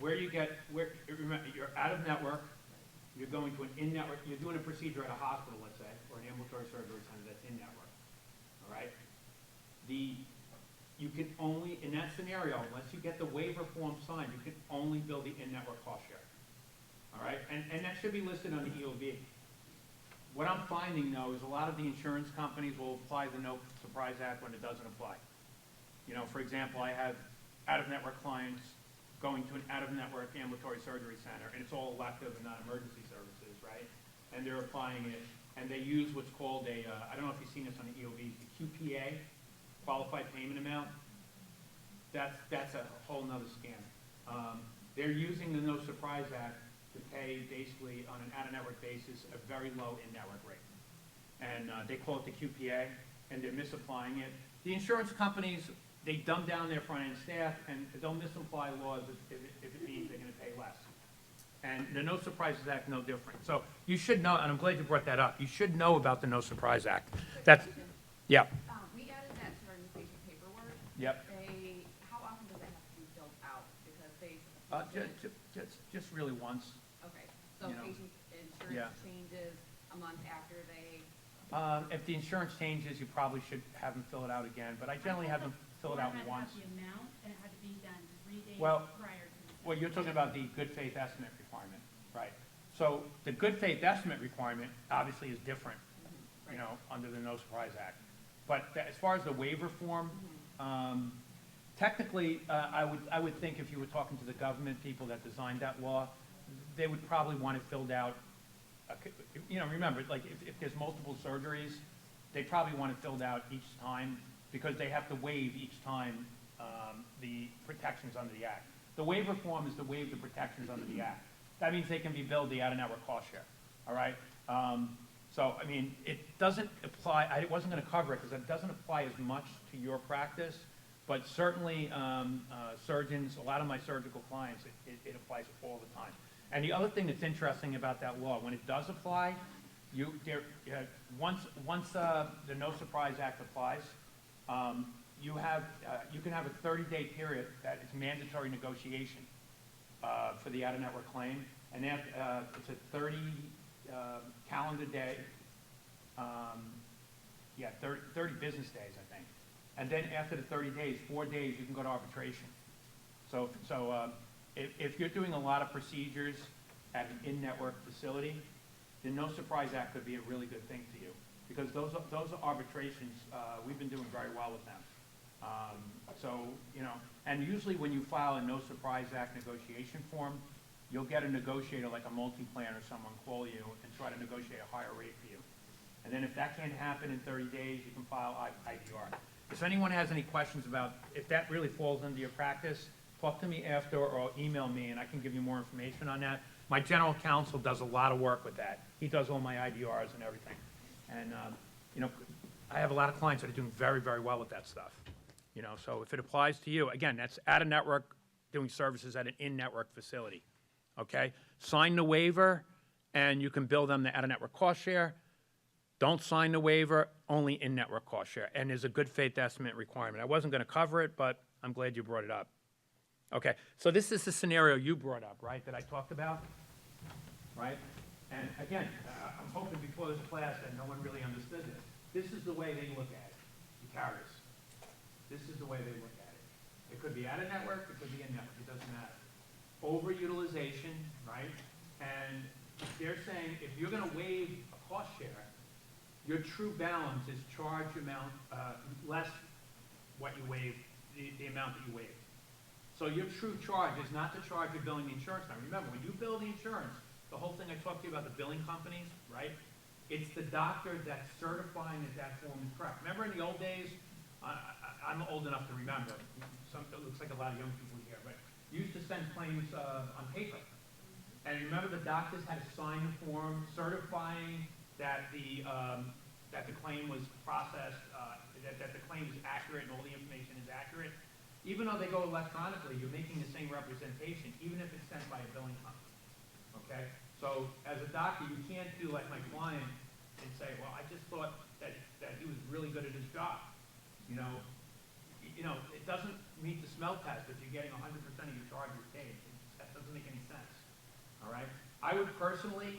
Remember, you're out of network, you're going to an in-network, you're doing a procedure at a hospital, let's say, or an ambulatory surgery center that's in-network, all right? You can only, in that scenario, unless you get the waiver form signed, you can only bill the in-network cost share, all right? And that should be listed on the EOB. What I'm finding, though, is a lot of the insurance companies will apply the No Surprise Act when it doesn't apply. You know, for example, I have out-of-network clients going to an out-of-network ambulatory surgery center, and it's all elective and not emergency services, right? And they're applying it, and they use what's called I don't know if you've seen this on the EOB, the QPA, Qualified Payment Amount. That's a whole nother scam. They're using the No Surprise Act to pay basically on an out-of-network basis a very low in-network rate. And they call it the QPA, and they're misapplying it. The insurance companies, they dumb down their front-end staff, and they'll misapply laws if it means they're gonna pay less. And the No Surprises Act, no different. So you should know, and I'm glad you brought that up, you should know about the No Surprise Act. That's, yeah, We added that to our new patient paperwork. yep. How often does that have to be filled out? Because they. Just really once. Okay, so you know, patient yeah. insurance changes a month after they. If the insurance changes, you probably should have them fill it out again, but I generally have them fill it out once. It had to have the amount, and it had to be done 3 days Well, prior to the. Well, you're talking about the good faith estimate requirement, right? So the good faith estimate requirement obviously is different, you know, under the No Surprise Act. But as far as the waiver form, technically, I would think if you were talking to the government people that designed that law, they would probably want it filled out. You know, remember, like if there's multiple surgeries, they probably want it filled out each time because they have to waive each time the protections under the Act. The waiver form is to waive the protections under the Act. That means they can be billed the out-of-network cost share, all right? So, I mean, it doesn't apply, I wasn't gonna cover it because it doesn't apply as much to your practice, but certainly surgeons, a lot of my surgical clients, it applies all the time. And the other thing that's interesting about that law, when it does apply, once the No Surprise Act applies, you can have a 30-day period that is mandatory negotiation for the out-of-network claim, and that it's a 30 calendar day, 30 business days, I think. And then after the 30 days, 4 days, you can go to arbitration. So if you're doing a lot of procedures at an in-network facility, the No Surprise Act could be a really good thing for you, because those arbitrations, we've been doing very well with them. So, you know, and usually when you file a No Surprise Act negotiation form, you'll get a negotiator like a multi-plan or someone call you and try to negotiate a higher rate for you. And then if that can't happen in 30 days, you can file IDR. If anyone has any questions about if that really falls into your practice, talk to me after or email me and I can give you more information on that. My general counsel does a lot of work with that. He does all my IDRs and everything. And, you know, I have a lot of clients that are doing very, very well with that stuff. You know, so if it applies to you, again, that's out of network doing services at an in-network facility, okay? Sign the waiver, and you can bill them the out-of-network cost share. Don't sign the waiver, only in-network cost share, and there's a good faith estimate requirement. I wasn't gonna cover it, but I'm glad you brought it up. Okay, so this is the scenario you brought up, right, that I talked about, right? And again, I'm hoping before this class that no one really understood this. This is the way they look at it, the carriers. This is the way they look at it. It could be out of network, it could be in network, it doesn't matter. Overutilization, right? And they're saying if you're gonna waive a cost share, your true balance is charge amount, less what you waive, the amount that you waive. So your true charge is not the charge you're billing the insurance company. Remember, when you bill the insurance, the whole thing I talked to you about the billing companies, right? It's the doctor that's certifying that that form is correct. Remember in the old days, I'm old enough to remember, it looks like a lot of young people here, but you used to send claims on paper. And remember the doctors had to sign the form certifying that the claim was processed, that the claim is accurate and all the information is accurate. Even though they go electronically, you're making the same representation, even if it's sent by a billing company, okay? So as a doctor, you can't do like my client and say, well, I just thought that he was really good at his job. You know, it doesn't meet the smell test if you're getting 100% of your charges paid. That doesn't make any sense, all right? I would personally,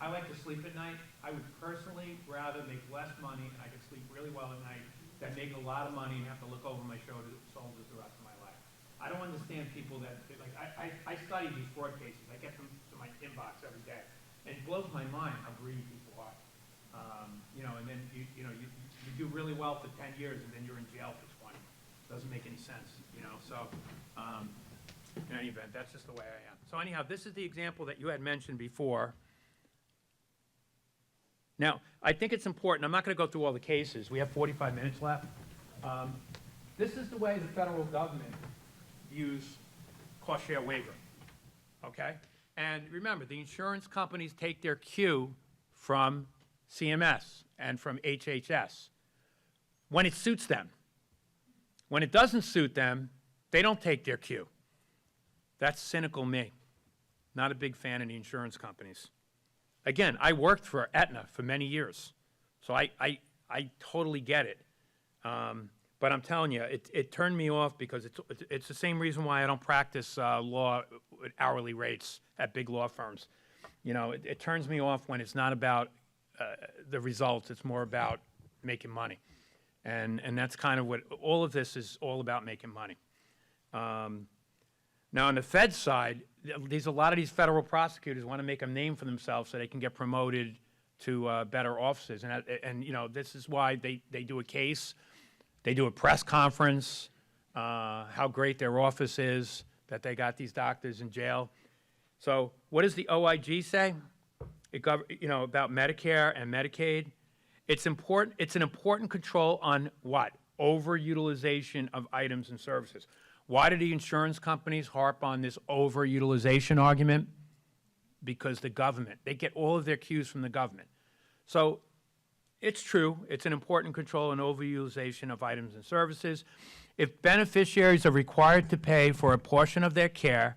I like to sleep at night. I would personally rather make less money and I could sleep really well at night than make a lot of money and have to look over my shoulders the rest of my life. I don't understand people that, like, I study these fraud cases. I get them to my inbox every day. And it blows my mind how greedy people are. And then you do really well for 10 years and then you're in jail for 20. Doesn't make any sense, so, in any event, that's just the way I am. So anyhow, this is the example that you had mentioned before. Now, I think it's important, I'm not going to go through all the cases. We have 45 minutes left. This is the way the federal government views cost share waiver, okay? And remember, the insurance companies take their cue from CMS and from HHS when it suits them. When it doesn't suit them, they don't take their cue. That's cynical me. Not a big fan of the insurance companies. Again, I worked for Aetna for many years, so I totally get it. But I'm telling you, it turned me off because it's the same reason why I don't practice law at hourly rates at big law firms. It turns me off when it's not about the results, it's more about making money. And that's kind of what, all of this is all about, making money. Now, on the Fed side, a lot of these federal prosecutors want to make a name for themselves so they can get promoted to better offices. And this is why they do a case, they do a press conference, how great their office is, that they got these doctors in jail. So what does the OIG say? About Medicare and Medicaid? It's important. It's an important control on what? Overutilization of items and services. Why do the insurance companies harp on this overutilization argument? Because the government, they get all of their cues from the government. So it's true, it's an important control on overutilization of items and services. If beneficiaries are required to pay for a portion of their care,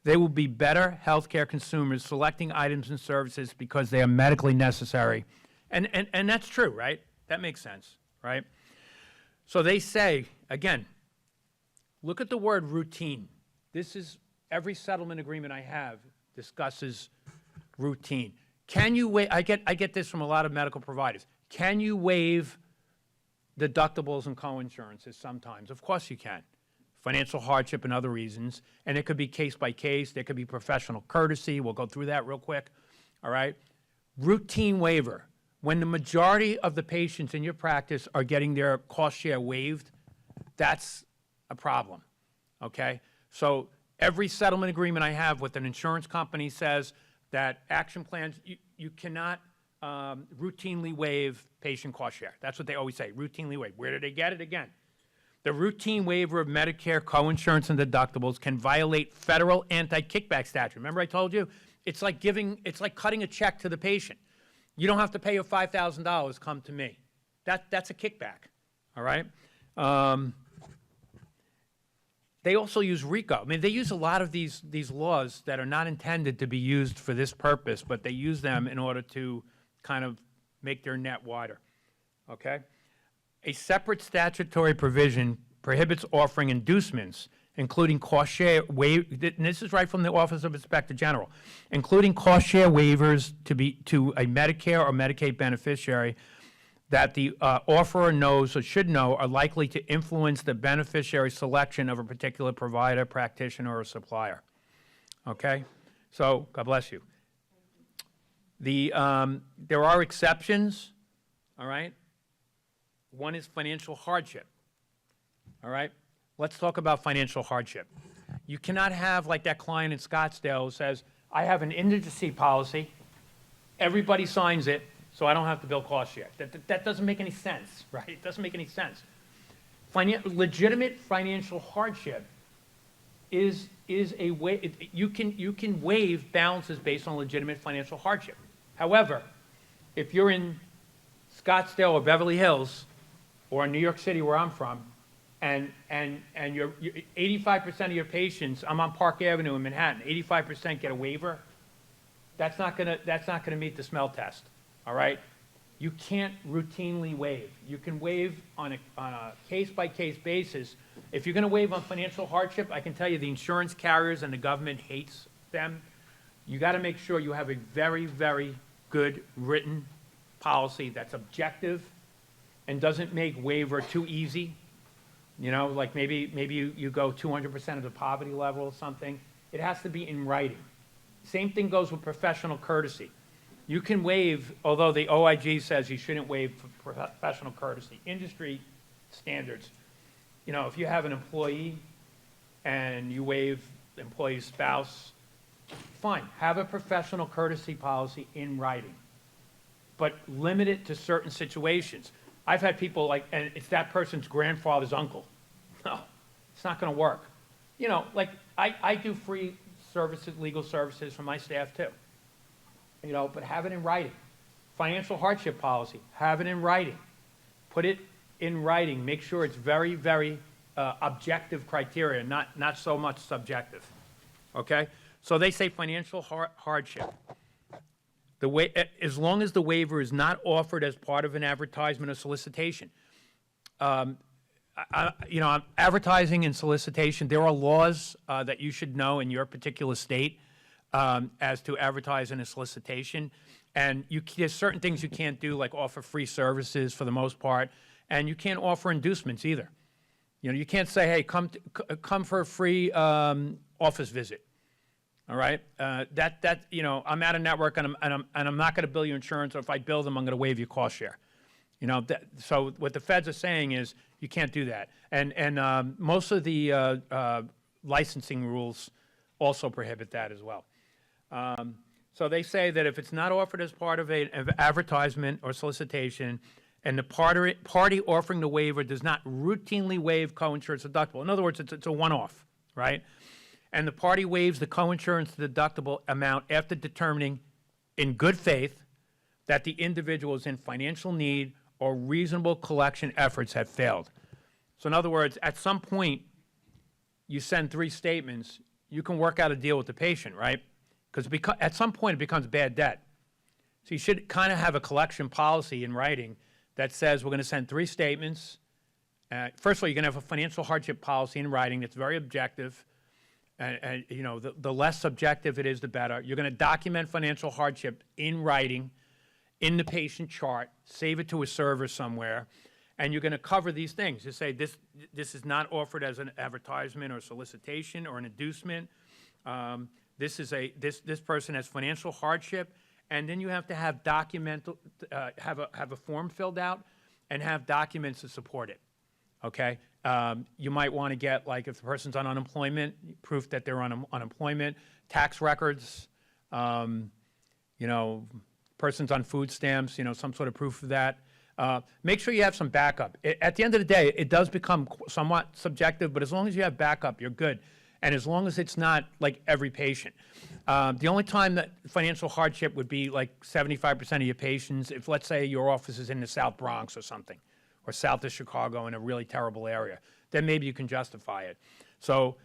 they will be better healthcare consumers selecting items and services because they are medically necessary. And that's true, right? That makes sense, right? So they say, again, look at the word routine. This is, every settlement agreement I have discusses routine. Can you waive, I get this from a lot of medical providers. Can you waive deductibles and co-insurances sometimes? Of course you can. Financial hardship and other reasons. And it could be case by case. There could be professional courtesy. We'll go through that real quick, all right? Routine waiver. When the majority of the patients in your practice are getting their cost share waived, that's a problem, okay? So every settlement agreement I have with an insurance company says that action plans, you cannot routinely waive patient cost share. That's what they always say, routinely waive. Where do they get it? Again, the routine waiver of Medicare co-insurance and deductibles can violate federal anti-kickback statute. Remember I told you? It's like cutting a check to the patient. You don't have to pay your $5,000, come to me. That's a kickback, all right? They also use RICO. I mean, they use a lot of these laws that are not intended to be used for this purpose, but they use them in order to kind of make their net wider, okay? A separate statutory provision prohibits offering inducements, including cost share and this is right from the Office of Inspector General, including cost share waivers to a Medicare or Medicaid beneficiary that the offerer knows or should know are likely to influence the beneficiary selection of a particular provider, practitioner, or supplier. Okay? So, God bless you. There are exceptions, all right? One is financial hardship, all right? Let's talk about financial hardship. You cannot have like that client in Scottsdale who says, I have an indigency policy, everybody signs it, so I don't have to bill cost share. That doesn't make any sense, right? It doesn't make any sense. Legitimate financial hardship is a way, you can waive balances based on legitimate financial hardship. However, if you're in Scottsdale or Beverly Hills, or in New York City where I'm from, and you're 85% of your patients, I'm on Park Avenue in Manhattan, 85% get a waiver, that's not gonna meet the smell test, all right? You can't routinely waive. You can waive on a case-by-case basis. If you're gonna waive on financial hardship, I can tell you the insurance carriers and the government hates them. You gotta make sure you have a very, very good written policy that's objective and doesn't make waiver too easy. You know, like maybe you go 200% of the poverty level or something. It has to be in writing. Same thing goes with professional courtesy. You can waive, although the OIG says you shouldn't waive for professional courtesy. Industry standards. You know, if you have an employee and you waive the employee's spouse, fine, have a professional courtesy policy in writing, but limit it to certain situations. I've had people like, and it's that person's grandfather's uncle. No, it's not gonna work. You know, like, I do free services, legal services for my staff too. You know, but have it in writing. Financial hardship policy, have it in writing. Put it in writing, make sure it's very, very objective criteria, not so much subjective, okay? So they say financial hardship. As long as the waiver is not offered as part of an advertisement or solicitation. Advertising and solicitation, there are laws that you should know in your particular state as to advertising and solicitation. And there's certain things you can't do, like offer free services for the most part, and you can't offer inducements either. You know, you can't say, hey, come for a free office visit. All right, you know, I'm out of network and I'm not going to bill you insurance, or if I bill them, I'm going to waive your cost share. You know, so what the feds are saying is you can't do that, and most of the licensing rules also prohibit that as well. So they say that if it's not offered as part of an advertisement or solicitation, and the party offering the waiver does not routinely waive coinsurance deductible. In other words, it's a one-off, right? And the party waives the coinsurance deductible amount after determining in good faith that the individual is in financial need or reasonable collection efforts have failed. So in other words, at some point, you send 3 statements, you can work out a deal with the patient, right? Because at some point it becomes bad debt. So you should kind of have a collection policy in writing that says we're going to send 3 statements. First of all, you're going to have a financial hardship policy in writing that's very objective. And you know, the less subjective it is, the better. You're going to document financial hardship in writing, in the patient chart, save it to a server somewhere, and you're going to cover these things. You say this is not offered as an advertisement or solicitation or an inducement. This person has financial hardship, and then you have to have have a form filled out and have documents to support it. Okay. You might want to get, like, if the person's on unemployment, proof that they're on unemployment, tax records, you know, person's on food stamps, you know, some sort of proof of that. Make sure you have some backup. At the end of the day, it does become somewhat subjective, but as long as you have backup, you're good. And as long as it's not like every patient. The only time that financial hardship would be like 75% of your patients, if let's say your office is in the South Bronx or something, or south of Chicago in a really terrible area, then maybe you can justify it. So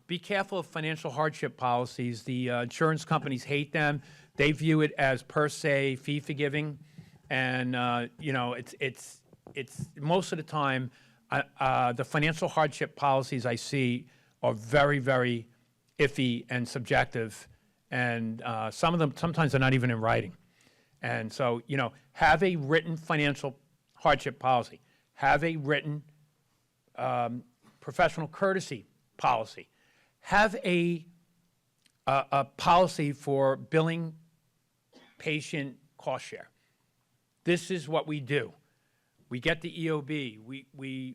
be careful of financial hardship policies. The insurance companies hate them. They view it as per se fee forgiving, and you know, it's most of the time the financial hardship policies I see are very, very iffy and subjective, and some of them sometimes are not even in writing. And so, you know, have a written financial hardship policy, have a written professional courtesy policy, have a policy for billing patient cost share. This is what we do. We get the EOB.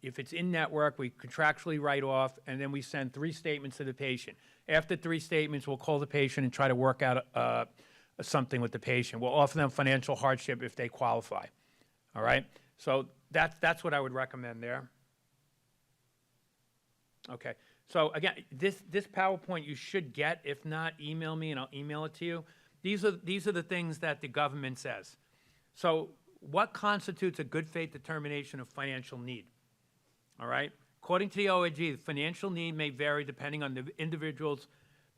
If it's in network, we contractually write off, and then we send 3 statements to the patient. After 3 statements, we'll call the patient and try to work out something with the patient. We'll offer them financial hardship if they qualify. All right? So that's what I would recommend there. Okay. So again, this PowerPoint you should get. If not, email me and I'll email it to you. These are the things that the government says. So what constitutes a good faith determination of financial need? All right? According to the OIG, the financial need may vary depending on the individual's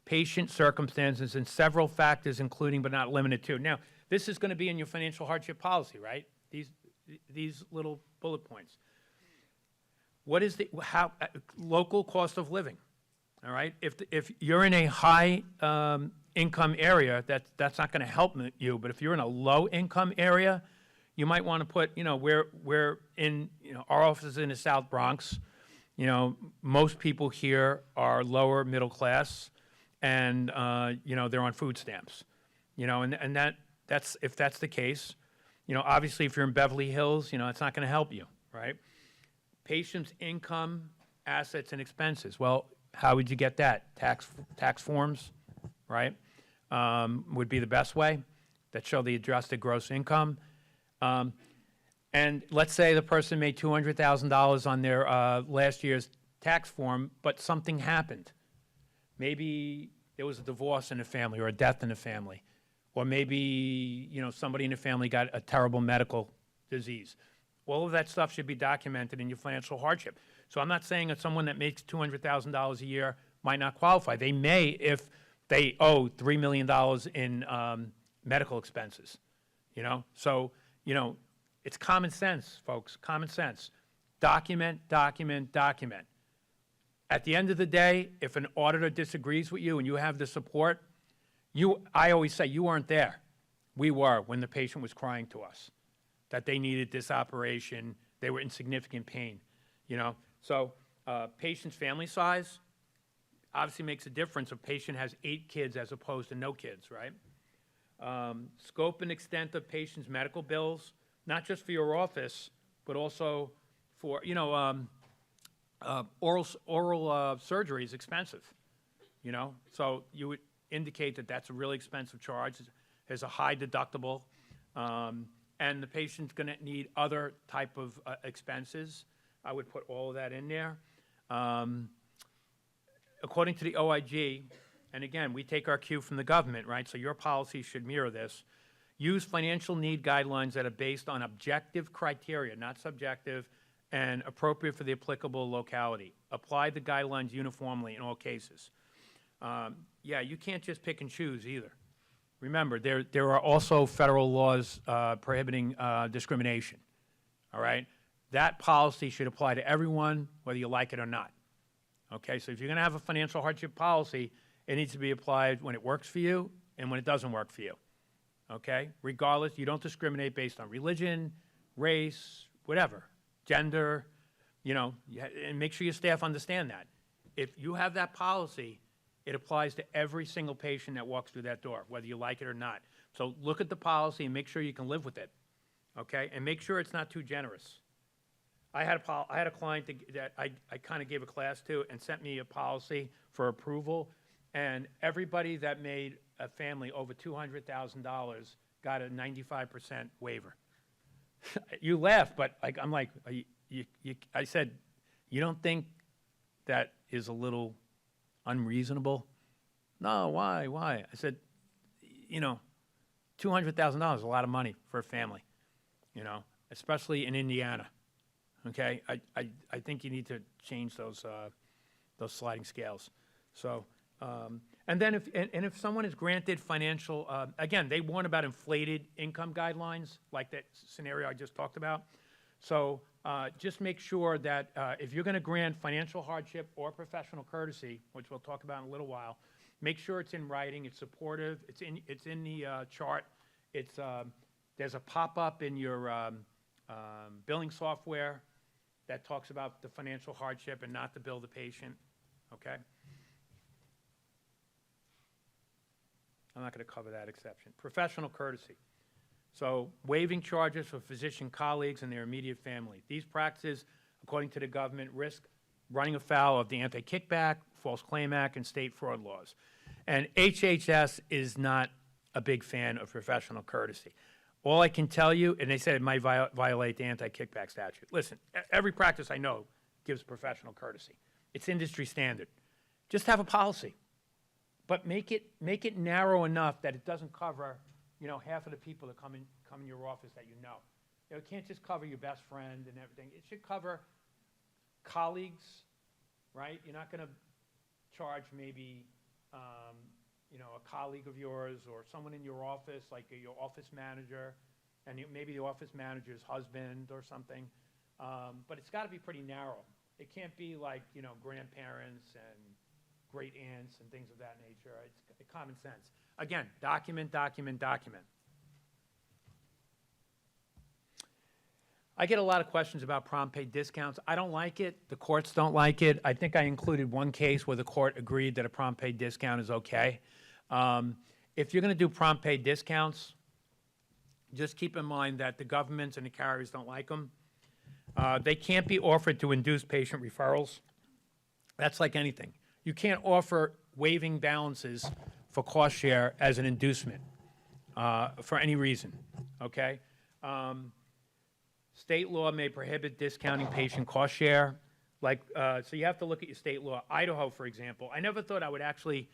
patient circumstances and several factors, including but not limited to. Now, this is going to be in your financial hardship policy, right? These little bullet points. What is the local cost of living? All right, if you're in a high income area, that's not going to help you. But if you're in a low income area, you might want to put, we're in, our office is in the South Bronx. Most people here are lower middle class, and they're on food stamps. And that's if that's the case. Obviously, if you're in Beverly Hills, it's not going to help you, right? Patient's income, assets, and expenses. Well, how would you get that? Tax forms, right? Would be the best way that show the adjusted gross income. And let's say the person made $200,000 on their last year's tax form, but something happened. Maybe there was a divorce in the family or a death in the family. Or maybe, somebody in the family got a terrible medical disease. All of that stuff should be documented in your financial hardship. So I'm not saying that someone that makes $200,000 a year might not qualify. They may if they owe $3 million in medical expenses, So, it's common sense, folks, common sense. Document, document, document. At the end of the day, if an auditor disagrees with you and you have the support, I always say you weren't there. We were when the patient was crying to us that they needed this operation, they were in significant pain, So patient's family size obviously makes a difference. A patient has 8 kids as opposed to no kids, right? Scope and extent of patient's medical bills, not just for your office, but also for, oral surgery is expensive, So you would indicate that that's a really expensive charge, has a high deductible, and the patient's going to need other type of expenses. I would put all of that in there. According to the OIG, and again, we take our cue from the government, right? So your policy should mirror this. Use financial need guidelines that are based on objective criteria, not subjective, and appropriate for the applicable locality. Apply the guidelines uniformly in all cases. You can't just pick and choose either. Remember, there are also federal laws prohibiting discrimination, all right? That policy should apply to everyone, whether you like it or not, okay? So if you're going to have a financial hardship policy, it needs to be applied when it works for you and when it doesn't work for you, okay? Regardless, you don't discriminate based on religion, race, whatever, gender, and make sure your staff understand that. If you have that policy, it applies to every single patient that walks through that door, whether you like it or not. So look at the policy and make sure you can live with it, okay? And make sure it's not too generous. I had a client that I kind of gave a class to and sent me a policy for approval, and everybody that made a family over $200,000 got a 95% waiver. You laugh, but I'm like, I said, you don't think that is a little unreasonable? No, why? I said, $200,000 is a lot of money for a family, especially in Indiana. Okay, I think you need to change those sliding scales. So, and then if someone is granted financial, again, they warn about inflated income guidelines, like that scenario I just talked about. So just make sure that if you're going to grant financial hardship or professional courtesy, which we'll talk about in a little while, make sure it's in writing, it's supportive, it's in the chart. There's a pop-up in your billing software that talks about the financial hardship and not to bill the patient, okay? I'm not going to cover that exception. Professional courtesy. So waiving charges for physician colleagues and their immediate family. These practices, according to the government, risk running afoul of the Anti-Kickback, False Claim Act, and state fraud laws. And HHS is not a big fan of professional courtesy. All I can tell you, and they said it might violate the Anti-Kickback statute. Listen, every practice I know gives professional courtesy. It's industry standard. Just have a policy, but make it narrow enough that it doesn't cover, half of the people that come in your office that you know. It can't just cover your best friend and everything. It should cover colleagues, right? You're not going to charge maybe, a colleague of yours or someone in your office, like your office manager, and maybe the office manager's husband or something. But it's got to be pretty narrow. It can't be like, grandparents and great aunts and things of that nature. It's common sense. Again, document, document, document. I get a lot of questions about prompt pay discounts. I don't like it. The courts don't like it. I think I included one case where the court agreed that a prompt pay discount is okay. If you're going to do prompt pay discounts, just keep in mind that the governments and the carriers don't like them. They can't be offered to induce patient referrals. That's like anything. You can't offer waiving balances for cost share as an inducement for any reason, okay? State law may prohibit discounting patient cost share. So you have to look at your state law. Idaho, for example, I never thought I would actually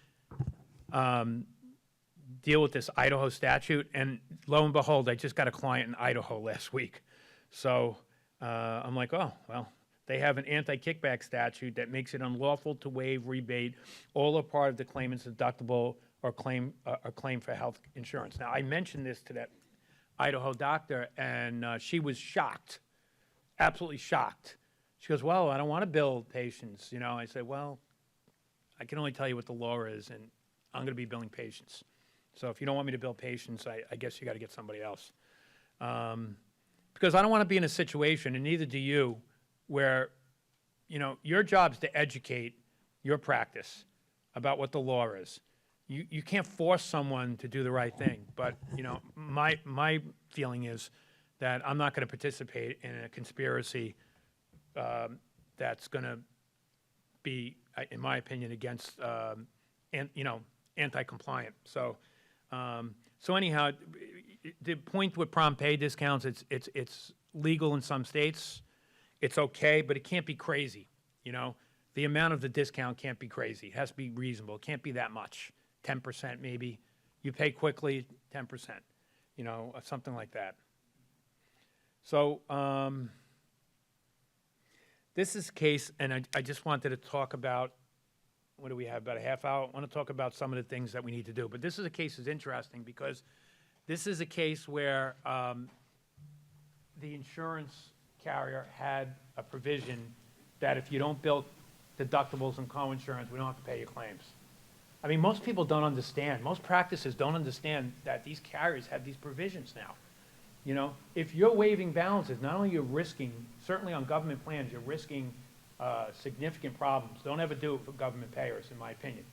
deal with this Idaho statute, and lo and behold, I just got a client in Idaho last week. So I'm like, oh, well, they have an anti-kickback statute that makes it unlawful to waive, rebate, all or part of the claimant's deductible or claim for health insurance. Now, I mentioned this to that Idaho doctor, and she was shocked, absolutely shocked. She goes, well, I don't want to bill patients. I said, well, I can only tell you what the law is, and I'm going to be billing patients. So if you don't want me to bill patients, I guess you got to get somebody else. Because I don't want to be in a situation, and neither do you, where, your job's to educate your practice about what the law is. You can't force someone to do the right thing, but, my feeling is that I'm not going to participate in a conspiracy that's going to be, in my opinion, against, anti-compliant. So anyhow, the point with prompt pay discounts, it's legal in some states. It's okay, but it can't be crazy, The amount of the discount can't be crazy. It has to be reasonable. It can't be that much. 10% maybe. You pay quickly, 10%, something like that. So this is a case, and I just wanted to talk about, what do we have, about a half hour? I want to talk about some of the things that we need to do. But this is a case that's interesting because this is a case where the insurance carrier had a provision that if you don't bill deductibles and co-insurance, we don't have to pay your claims. I mean, most people don't understand. Most practices don't understand that these carriers have these provisions now. If you're waiving balances, not only you're risking, certainly on government plans, you're risking significant problems. Don't ever do it for government payers, in my opinion.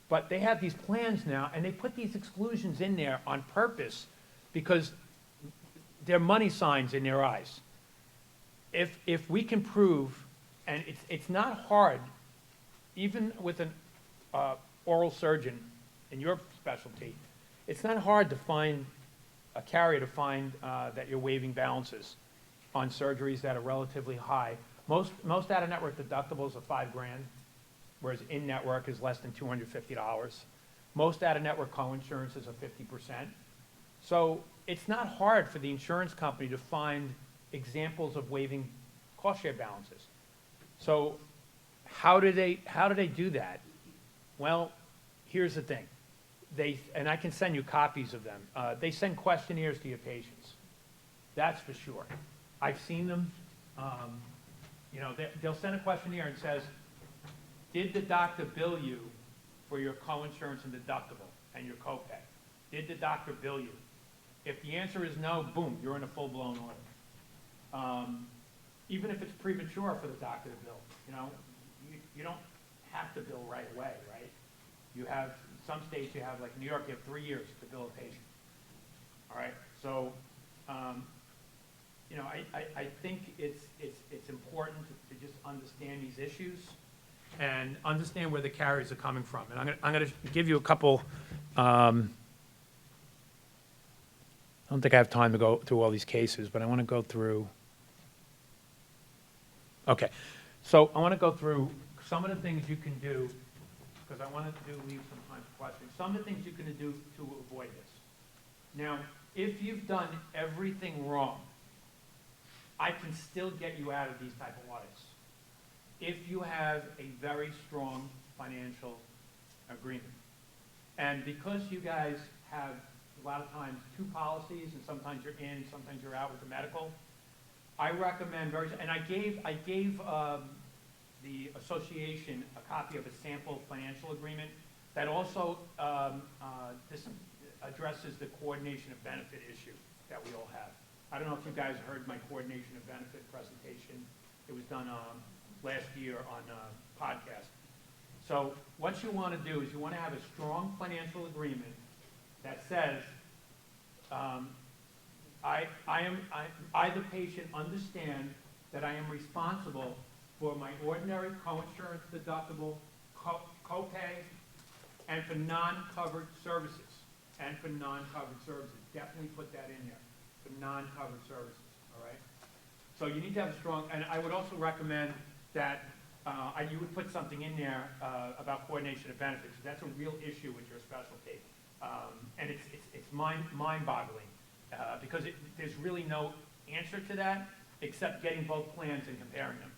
But they have these plans now, and they put these exclusions in there on purpose because they're money signs in their eyes. If we can prove, and it's not hard, even with an oral surgeon in your specialty, it's not hard to find a carrier to find that you're waiving balances on surgeries that are relatively high. Most out-of-network deductibles are $5,000, whereas in-network is less than $250. Most out-of-network co-insurances are 50%. So it's not hard for the insurance company to find examples of waiving cost share balances. So how do they do that? Well, here's the thing. And I can send you copies of them. They send questionnaires to your patients. That's for sure. I've seen them. They'll send a questionnaire and says, did the doctor bill you for your co-insurance and deductible and your copay? Did the doctor bill you? If the answer is no, boom, you're in a full-blown order. Even if it's premature for the doctor to bill, you don't have to bill right away, right? You have some states you have, like New York, you have 3 years to bill a patient. All right, so, you know, I think it's important to just understand these issues and understand where the carriers are coming from. And I'm gonna give you a couple, I don't think I have time to go through all these cases, but I want to go through. Okay, so I want to go through some of the things you can do, because I wanted to leave some time for questions. Some of the things you can do to avoid this. Now, if you've done everything wrong, I can still get you out of these type of audits if you have a very strong financial agreement. And because you guys have a lot of times 2 policies, and sometimes you're in, sometimes you're out with the medical, I recommend and I gave the association a copy of a sample financial agreement that also this addresses the coordination of benefit issue that we all have. I don't know if you guys heard my coordination of benefit presentation. It was done last year on a podcast. So what you want to do is you want to have a strong financial agreement that says, I, the patient, understand that I am responsible for my ordinary co-insurance deductible, copay, and for non-covered services. Definitely put that in there, for non-covered services, all right? So you need to have a strong, and I would also recommend that you would put something in there about coordination of benefits. That's a real issue with your specialty. And it's mind-boggling because there's really no answer to that except getting both plans and comparing them,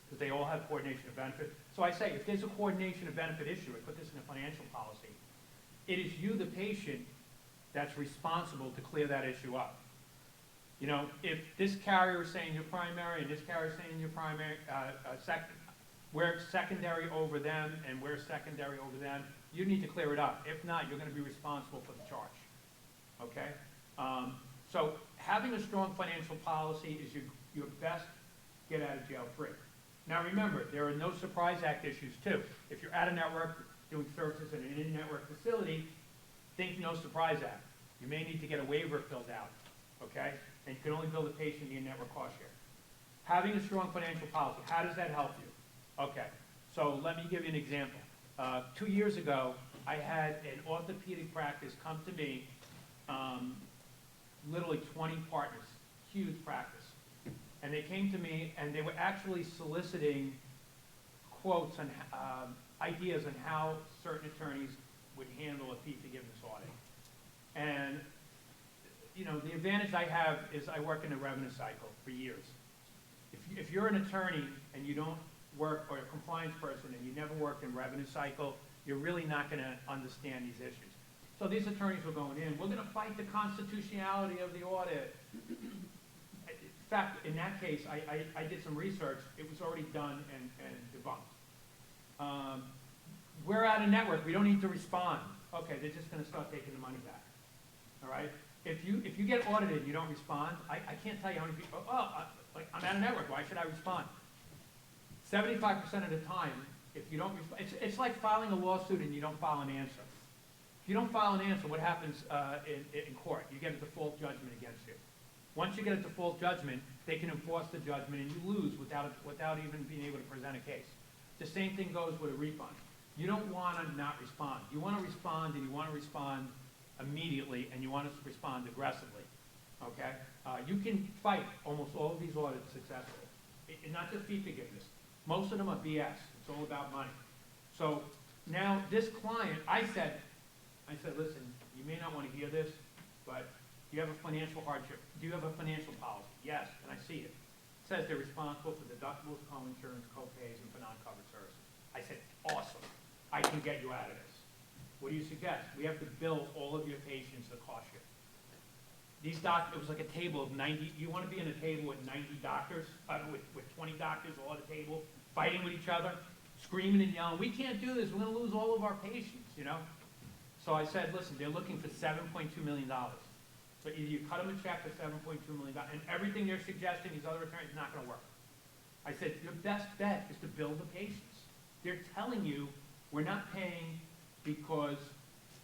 because they all have coordination of benefits. So I say, if there's a coordination of benefit issue, I put this in a financial policy, it is you, the patient, that's responsible to clear that issue up. You know, if this carrier is saying you're primary and this carrier is saying you're primary, we're secondary over them and we're secondary over them, you need to clear it up. If not, you're going to be responsible for the charge. Okay? So having a strong financial policy is your best get out of jail free. Now remember, there are no Surprise Act issues too. If you're at a network doing services in an in-network facility, think no Surprise Act. You may need to get a waiver filled out, okay? And you can only bill the patient the in-network cost share. Having a strong financial policy, how does that help you? Okay, so let me give you an example. 2 years ago, I had an orthopedic practice come to me, literally 20 partners, huge practice. And they came to me and they were actually soliciting quotes on ideas on how certain attorneys would handle a fee forgiveness audit. And, you know, the advantage I have is I work in the revenue cycle for years. If you're an attorney and you don't work, or a compliance person and you never worked in revenue cycle, you're really not going to understand these issues. So these attorneys were going in, we're going to fight the constitutionality of the audit. In fact, in that case, I did some research. It was already done and debunked. We're out of network. We don't need to respond. Okay, they're just going to start taking the money back. All right? If you get audited and you don't respond, I can't tell you how many people, like, I'm out of network. Why should I respond? 75% of the time, if you don't respond, it's like filing a lawsuit and you don't file an answer. If you don't file an answer, what happens in court? You get a default judgment against you. Once you get a default judgment, they can enforce the judgment and you lose without even being able to present a case. The same thing goes with a refund. You don't want to not respond. You want to respond, and you want to respond immediately, and you want to respond aggressively. Okay? You can fight almost all of these audits successfully. Not just fee forgiveness. Most of them are BS. It's all about money. So now this client, I said, listen, you may not want to hear this, but do you have a financial hardship? Do you have a financial policy? Yes, and I see it. It says they're responsible for deductibles, co-insurance, co-pays, and for non-covered services. I said, awesome. I can get you out of this. What do you suggest? We have to bill all of your patients the cost share. These doctors, it was like a table of 90, you want to be in a table with 90 doctors, with 20 doctors all at a table, fighting with each other, screaming and yelling, we can't do this, we're going to lose all of our patients, you know? So I said, listen, they're looking for $7.2 million. So either you cut them a check for $7.2 million, and everything they're suggesting, these other attorneys, is not going to work. I said, your best bet is to bill the patients. They're telling you, we're not paying because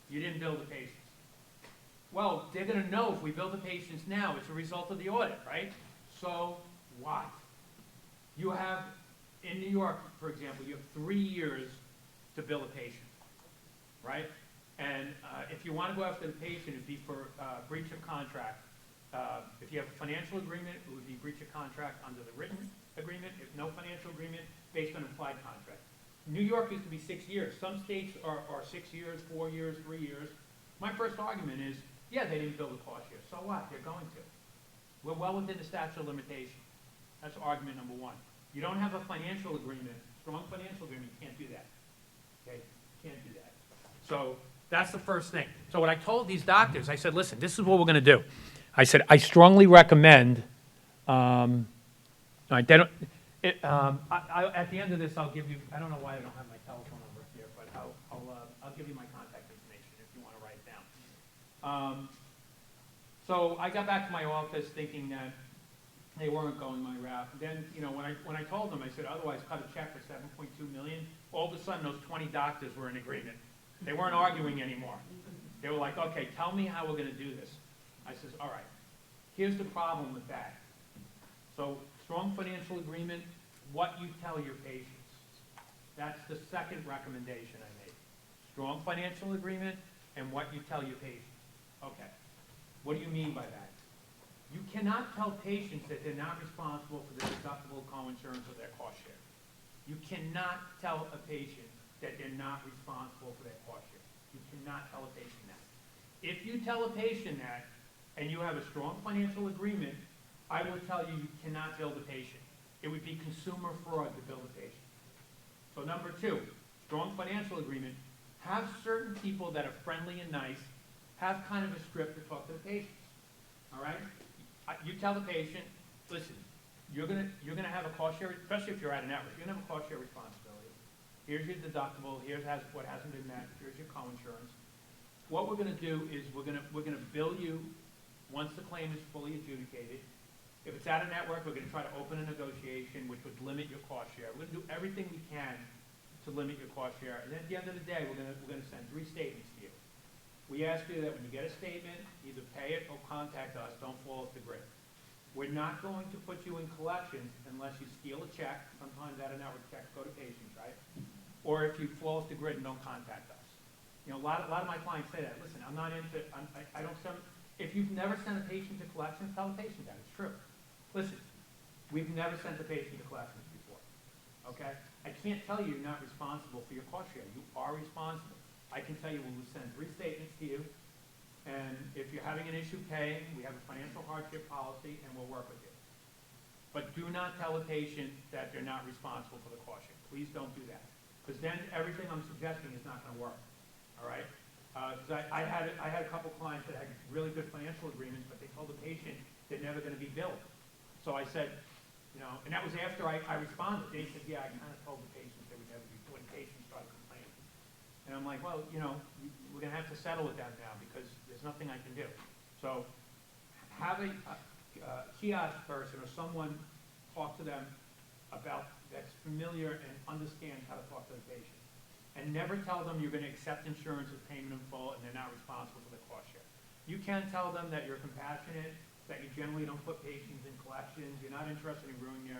You didn't bill the patients. Well, they're gonna know if we bill the patients now, it's a result of the audit, right? So what? You have, in New York, for example, you have 3 years to bill a patient, right? And if you want to go after the patient, it'd be for breach of contract. If you have a financial agreement, it would be breach of contract under the written agreement. If no financial agreement, based on implied contract. New York used to be 6 years. Some states are 6 years, 4 years, 3 years. My first argument is, yeah, they didn't bill the cost year. So what? They're going to. We're well within the statute of limitation. That's argument number one. You don't have a financial agreement, strong financial agreement, you can't do that. Okay? Can't do that. So that's the first thing. So what I told these doctors, I said, listen, this is what we're going to do. I said, I strongly recommend, all right, they don't, at the end of this, I'll give you, I don't know why I don't have my telephone number here, but I'll give you my contact information if you want to write it down. So I got back to my office thinking that they weren't going my route. Then, you know, when I told them, I said, otherwise cut a check for $7.2 million, all of a sudden those 20 doctors were in agreement. They weren't arguing anymore. They were like, okay, tell me how we're going to do this. I says, all right, here's the problem with that. So strong financial agreement, what you tell your patients. That's the second recommendation I made. Strong financial agreement and what you tell your patients. Okay, what do you mean by that? You cannot tell patients that they're not responsible for their deductible co-insurance or their cost share. You cannot tell a patient that they're not responsible for their cost share. You cannot tell a patient that. If you tell a patient that, and you have a strong financial agreement, I will tell you you cannot bill the patient. It would be consumer fraud to bill the patient. So number two, strong financial agreement, have certain people that are friendly and nice, have kind of a script to talk to the patients, all right? You tell the patient, listen, you're gonna have a cost share, especially if you're at a network, you're gonna have a cost share responsibility. Here's your deductible, here's what hasn't been met, here's your co-insurance. What we're gonna do is we're gonna bill you once the claim is fully adjudicated. If it's at a network, we're gonna try to open a negotiation which would limit your cost share. We're gonna do everything we can to limit your cost share. And at the end of the day, we're gonna send 3 statements to you. We ask you that when you get a statement, either pay it or contact us. Don't fall off the grid. We're not going to put you in collections unless you steal a check. Sometimes out of network checks go to patients, right? Or if you fall off the grid and don't contact us. You know, a lot of my clients say that. Listen, I'm not into. I don't send. If you've never sent a patient to collections, tell the patient that. It's true. Listen, we've never sent a patient to collections before. Okay? I can't tell you you're not responsible for your cost share. You are responsible. I can tell you we will send 3 statements to you, and if you're having an issue paying, we have a financial hardship policy, and we'll work with you. But do not tell a patient that they're not responsible for the cost share. Please don't do that, because then everything I'm suggesting is not going to work. All right? Because I had a couple clients that had really good financial agreements, but they told the patient they're never going to be billed. So I said, you know, and that was after I responded. They said, yeah, I kind of told the patients they would never be billed. When patients started complaining. And I'm like, well, you know, we're going to have to settle with that now because there's nothing I can do. So have a kiosk person or someone talk to them about that's familiar and understands how to talk to the patient. And never tell them you're going to accept insurance as payment in full and they're not responsible for the cost share. You can tell them that you're compassionate, that you generally don't put patients in collections, you're not interested in ruining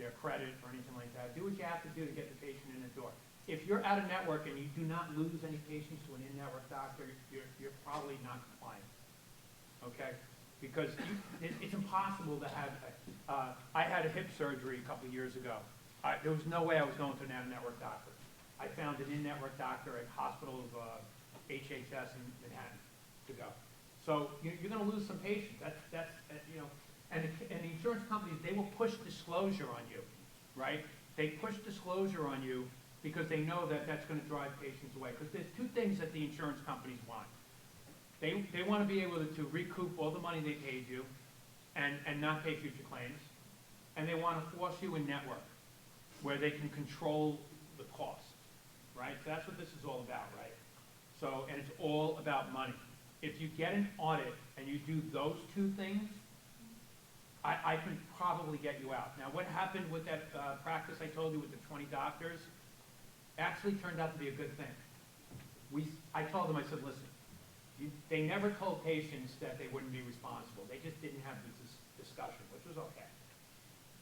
their credit or anything like that. Do what you have to do to get the patient in the door. If you're out of network and you do not lose any patients to an in-network doctor, you're probably not compliant, okay? Because it's impossible to have, I had a hip surgery a couple of years ago. There was no way I was going to an out-of-network doctor. I found an in-network doctor at Hospital of HHS in Manhattan to go. So you're going to lose some patients. That's you know, and the insurance companies, they will push disclosure on you, right? They push disclosure on you because they know that that's going to drive patients away. Because there's 2 things that the insurance companies want. They want to be able to recoup all the money they paid you and not pay future claims. And they want to force you in network where they can control the cost, right? So that's what this is all about, right? So, and it's all about money. If you get an audit and you do those 2 things, I can probably get you out. Now, what happened with that practice I told you with the 20 doctors actually turned out to be a good thing. I told them, I said, listen, they never told patients that they wouldn't be responsible. They just didn't have this discussion, which was okay.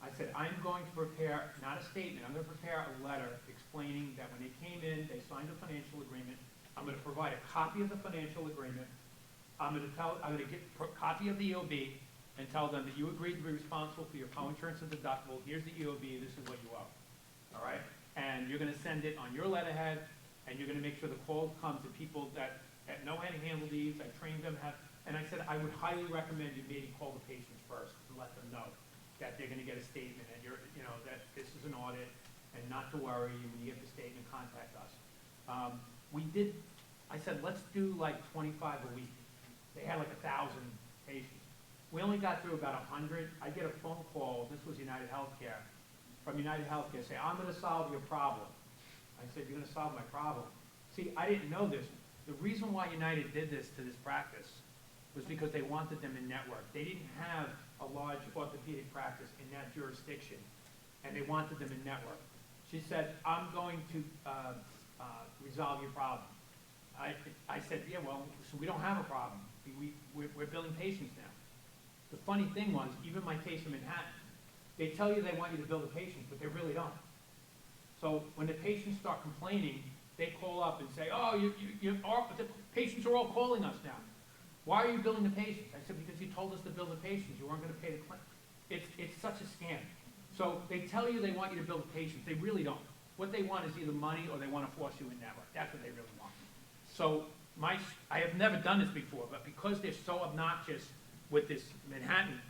I said, I'm going to prepare, not a statement, I'm going to prepare a letter explaining that when they came in, they signed a financial agreement. I'm going to provide a copy of the financial agreement. I'm going to get a copy of the EOB and tell them that you agreed to be responsible for your co-insurance and deductible. Here's the EOB, this is what you owe. All right? And you're going to send it on your letterhead, and you're going to make sure the call comes to people that know how to handle these. I trained them and I said, I would highly recommend you maybe call the patients first and let them know that they're going to get a statement and that this is an audit and not to worry. When you get the statement, contact us. I said, let's do like 25 a week. They had like 1,000 patients. We only got through about 100. I get a phone call, this was United Healthcare, from United Healthcare say, I'm going to solve your problem. I said, you're going to solve my problem? See, I didn't know this. The reason why United did this to this practice was because they wanted them in network. They didn't have a large orthopedic practice in that jurisdiction, and they wanted them in network. She said, I'm going to resolve your problem. I said, yeah, well, so we don't have a problem. We're billing patients now. The funny thing was, even my case in Manhattan, they tell you they want you to bill the patients, but they really don't. So when the patients start complaining, they call up and say, oh, the patients are all calling us now. Why are you billing the patients? I said, because you told us to bill the patients. You weren't going to pay the claim. It's such a scam. So they tell you they want you to bill the patients. They really don't. What they want is either money or they want to force you in network. That's what they really want. So I have never done this before, but because they're so obnoxious with this Manhattan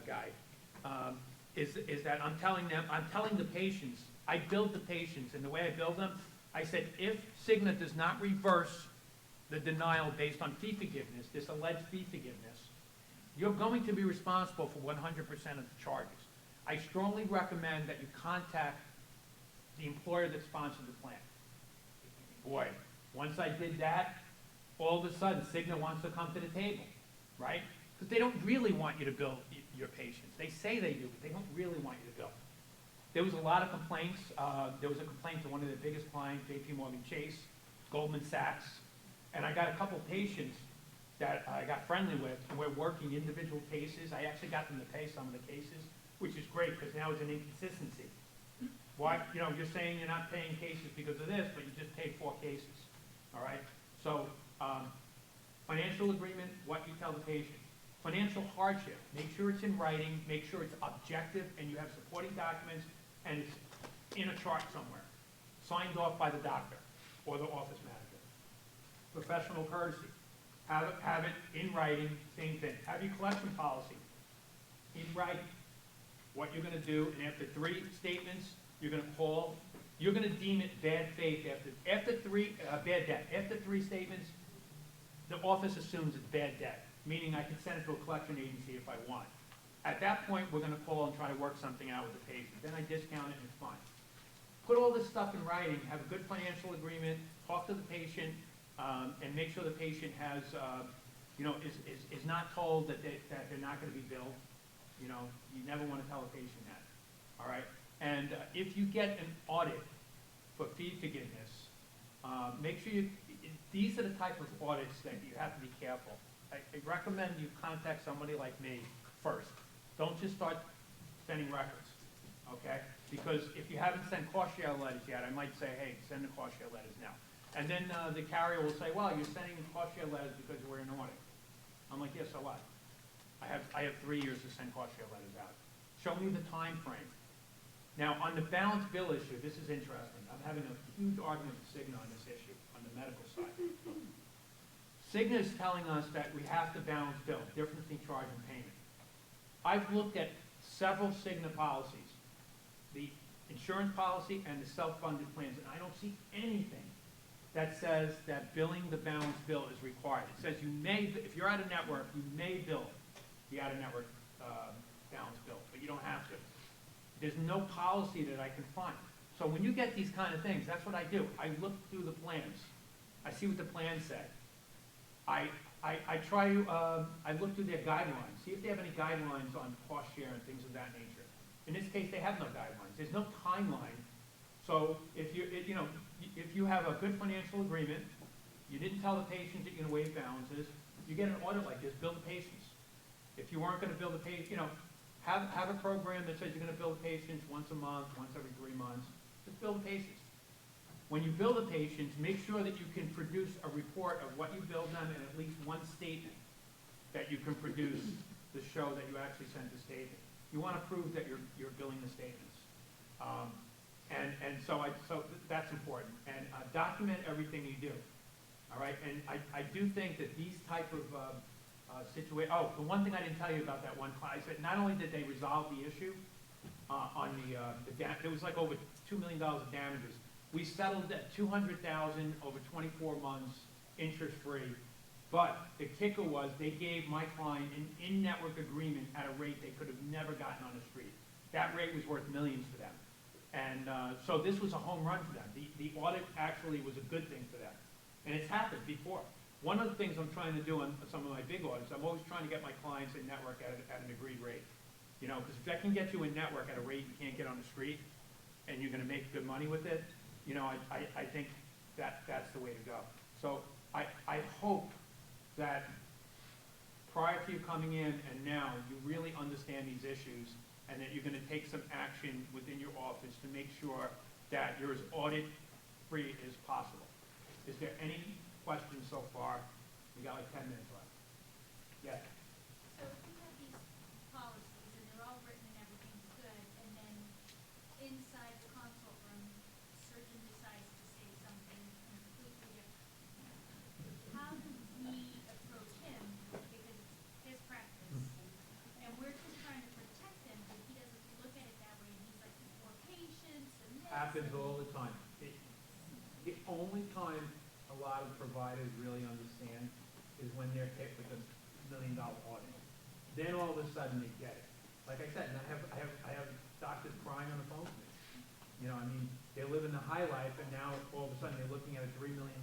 guy, is that I'm telling the patients, I billed the patients, and the way I billed them, I said, if Cigna does not reverse the denial based on fee forgiveness, this alleged fee forgiveness, you're going to be responsible for 100% of the charges. I strongly recommend that you contact the employer that sponsored the plan. Boy, once I did that, all of a sudden, Cigna wants to come to the table, right? Because they don't really want you to bill your patients. They say they do, but they don't really want you to bill. There was a lot of complaints. There was a complaint to one of their biggest clients, JPMorgan Chase, Goldman Sachs, and I got a couple patients that I got friendly with, and we're working individual cases. I actually got them to pay some of the cases, which is great because now it's an inconsistency. Why, you're saying you're not paying cases because of this, but you just paid 4 cases, all right? So, financial agreement, what you tell the patient. Financial hardship, make sure it's in writing, make sure it's objective, and you have supporting documents, and it's in a chart somewhere, signed off by the doctor or the office manager. Professional courtesy, have it in writing, same thing. Have your collection policy in writing. What you're going to do, and after 3 statements, you're going to call. You're going to deem it bad faith after 3 bad debt. After 3 statements, the office assumes it's bad debt, meaning I can send it to a collection agency if I want. At that point, we're going to call and try to work something out with the patient. Then I discount it and it's fine. Put all this stuff in writing. Have a good financial agreement. Talk to the patient, and make sure the patient has, is not told that they're not going to be billed. You never want to tell a patient that. All right. And if you get an audit for fee forgiveness, make sure these are the type of audits that you have to be careful. I recommend you contact somebody like me first. Don't just start sending records, okay? Because if you haven't sent cost share letters yet, I might say, hey, send the cost share letters now. And then the carrier will say, well, you're sending cost share letters because we're in audit. I'm like, yeah, so what? I have 3 years to send cost share letters out. Show me the time frame. Now, on the balance bill issue, this is interesting. I'm having a huge argument with Cigna on this issue, on the medical side. Cigna is telling us that we have to balance bill, difference between charge and payment. I've looked at several Cigna policies, the insurance policy and the self-funded plans, and I don't see anything that says that billing the balance bill is required. It says you may, if you're out of network, you may bill the out-of-network balance bill, but you don't have to. There's no policy that I can find. So when you get these kind of things, that's what I do. I look through the plans. I see what the plans say. I try to, I look through their guidelines, see if they have any guidelines on cost share and things of that nature. In this case, they have no guidelines. There's no timeline. So if you have a good financial agreement, you didn't tell the patient that you're gonna waive balances, you get an audit like this, bill the patients. If you weren't gonna bill the patient, have a program that says you're gonna bill the patients once a month, once every 3 months, just bill the patients. When you bill the patients, make sure that you can produce a report of what you billed them and at least one statement that you can produce to show that you actually sent the statement. You wanna prove that you're billing the statements. So that's important. And document everything you do, all right? And I do think that these type of the one thing I didn't tell you about that one client, I said not only did they resolve the issue on it was like over $2 million of damages. We settled at $200,000 over 24 months, interest-free. But the kicker was they gave my client an in-network agreement at a rate they could have never gotten on the street. That rate was worth millions to them. And so this was a home run for them. The audit actually was a good thing for them. And it's happened before. One of the things I'm trying to do on some of my big audits, I'm always trying to get my clients in network at an agreed rate. Because if I can get you in network at a rate you can't get on the street, and you're gonna make good money with it, I think that's the way to go. So I hope that prior to you coming in and now, you really understand these issues and that you're gonna take some action within your office to make sure that you're as audit-free as possible. Is there any questions so far? We got like 10 minutes left. Yes? So if we have these policies and they're all written and everything's good, and then inside the consult room, surgeon decides to say something completely different, how do we approach him, because it's his practice, and we're just trying to protect him, but he doesn't look at it that way, and he's like, there's more patients and this. Happens all the time. The only time a lot of providers really understand is when they're hit with a $1 million audit. Then all of a sudden they get it. Like I said, and I have doctors crying on the phone to me. They live in the high life, and now all of a sudden they're looking at a $3 million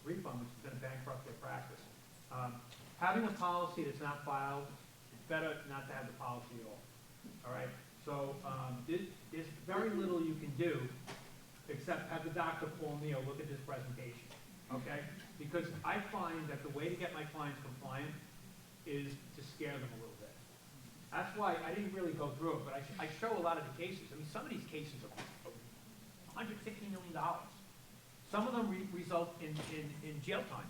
refund, which is going to bankrupt their practice. Having a policy that's not filed, it's better not to have the policy at all. All right. So there's very little you can do except have the doctor call me or look at this presentation, okay? Because I find that the way to get my clients compliant is to scare them a little bit. That's why I didn't really go through it, but I show a lot of the cases. Some of these cases are $150 million. Some of them result in jail time,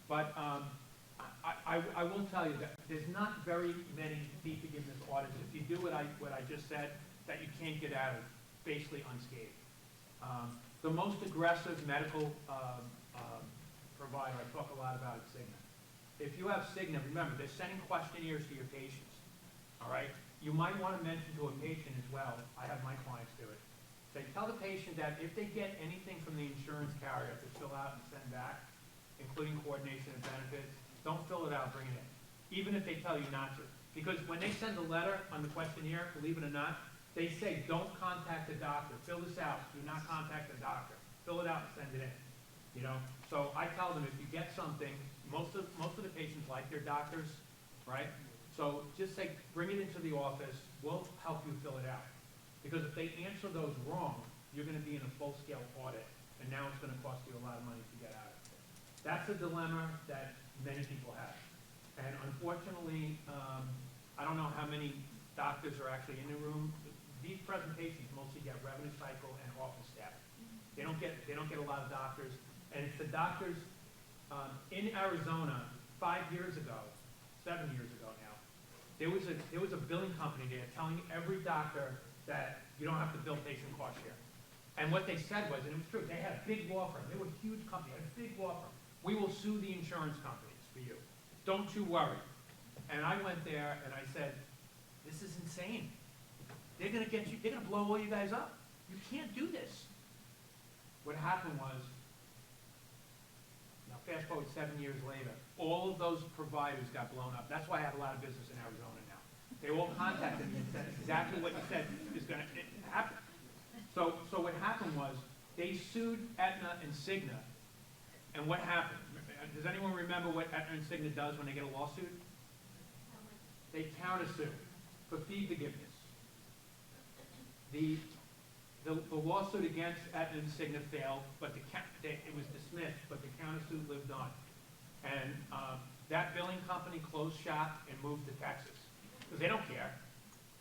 But I will tell you that there's not very many fee forgiveness audits. If you do what I just said, that you can't get out of basically unscathed. The most aggressive medical provider I talk a lot about is Cigna. If you have Cigna, remember, they're sending questionnaires to your patients, all right? You might want to mention to a patient as well, I have my clients do it. Say, tell the patient that if they get anything from the insurance carrier to fill out and send back, including coordination of benefits, don't fill it out, bring it in, even if they tell you not to. Because when they send the letter on the questionnaire, believe it or not, they say, don't contact the doctor. Fill this out. Do not contact the doctor. Fill it out and send it in. So I tell them if you get something, most of the patients like their doctors, right? So just say, bring it into the office. We'll help you fill it out. Because if they answer those wrong, you're going to be in a full-scale audit, and now it's going to cost you a lot of money to get out of it. That's a dilemma that many people have. And unfortunately, I don't know how many doctors are actually in the room. These presentations mostly get revenue cycle and office staff. They don't get a lot of doctors. And it's the doctors in Arizona 5 years ago, 7 years ago now, there was a billing company there telling every doctor that you don't have to bill patient cost share. And what they said was, and it was true, they had a big law firm. They were a huge company, had a big law firm. We will sue the insurance companies for you. Don't you worry. And I went there and I said, this is insane. They're going to blow all you guys up. You can't do this. What happened was, now fast forward 7 years later, all of those providers got blown up. That's why I have a lot of business in Arizona now. They all contacted me and said exactly what you said is going to happen. So what happened was, they sued Aetna and Cigna. And what happened? Does anyone remember what Aetna and Cigna does when they get a lawsuit? They countersue for fee forgiveness. the lawsuit against Aetna and Cigna failed, but it was dismissed, but the countersuit lived on. And that billing company closed shop and moved to Texas, because they don't care.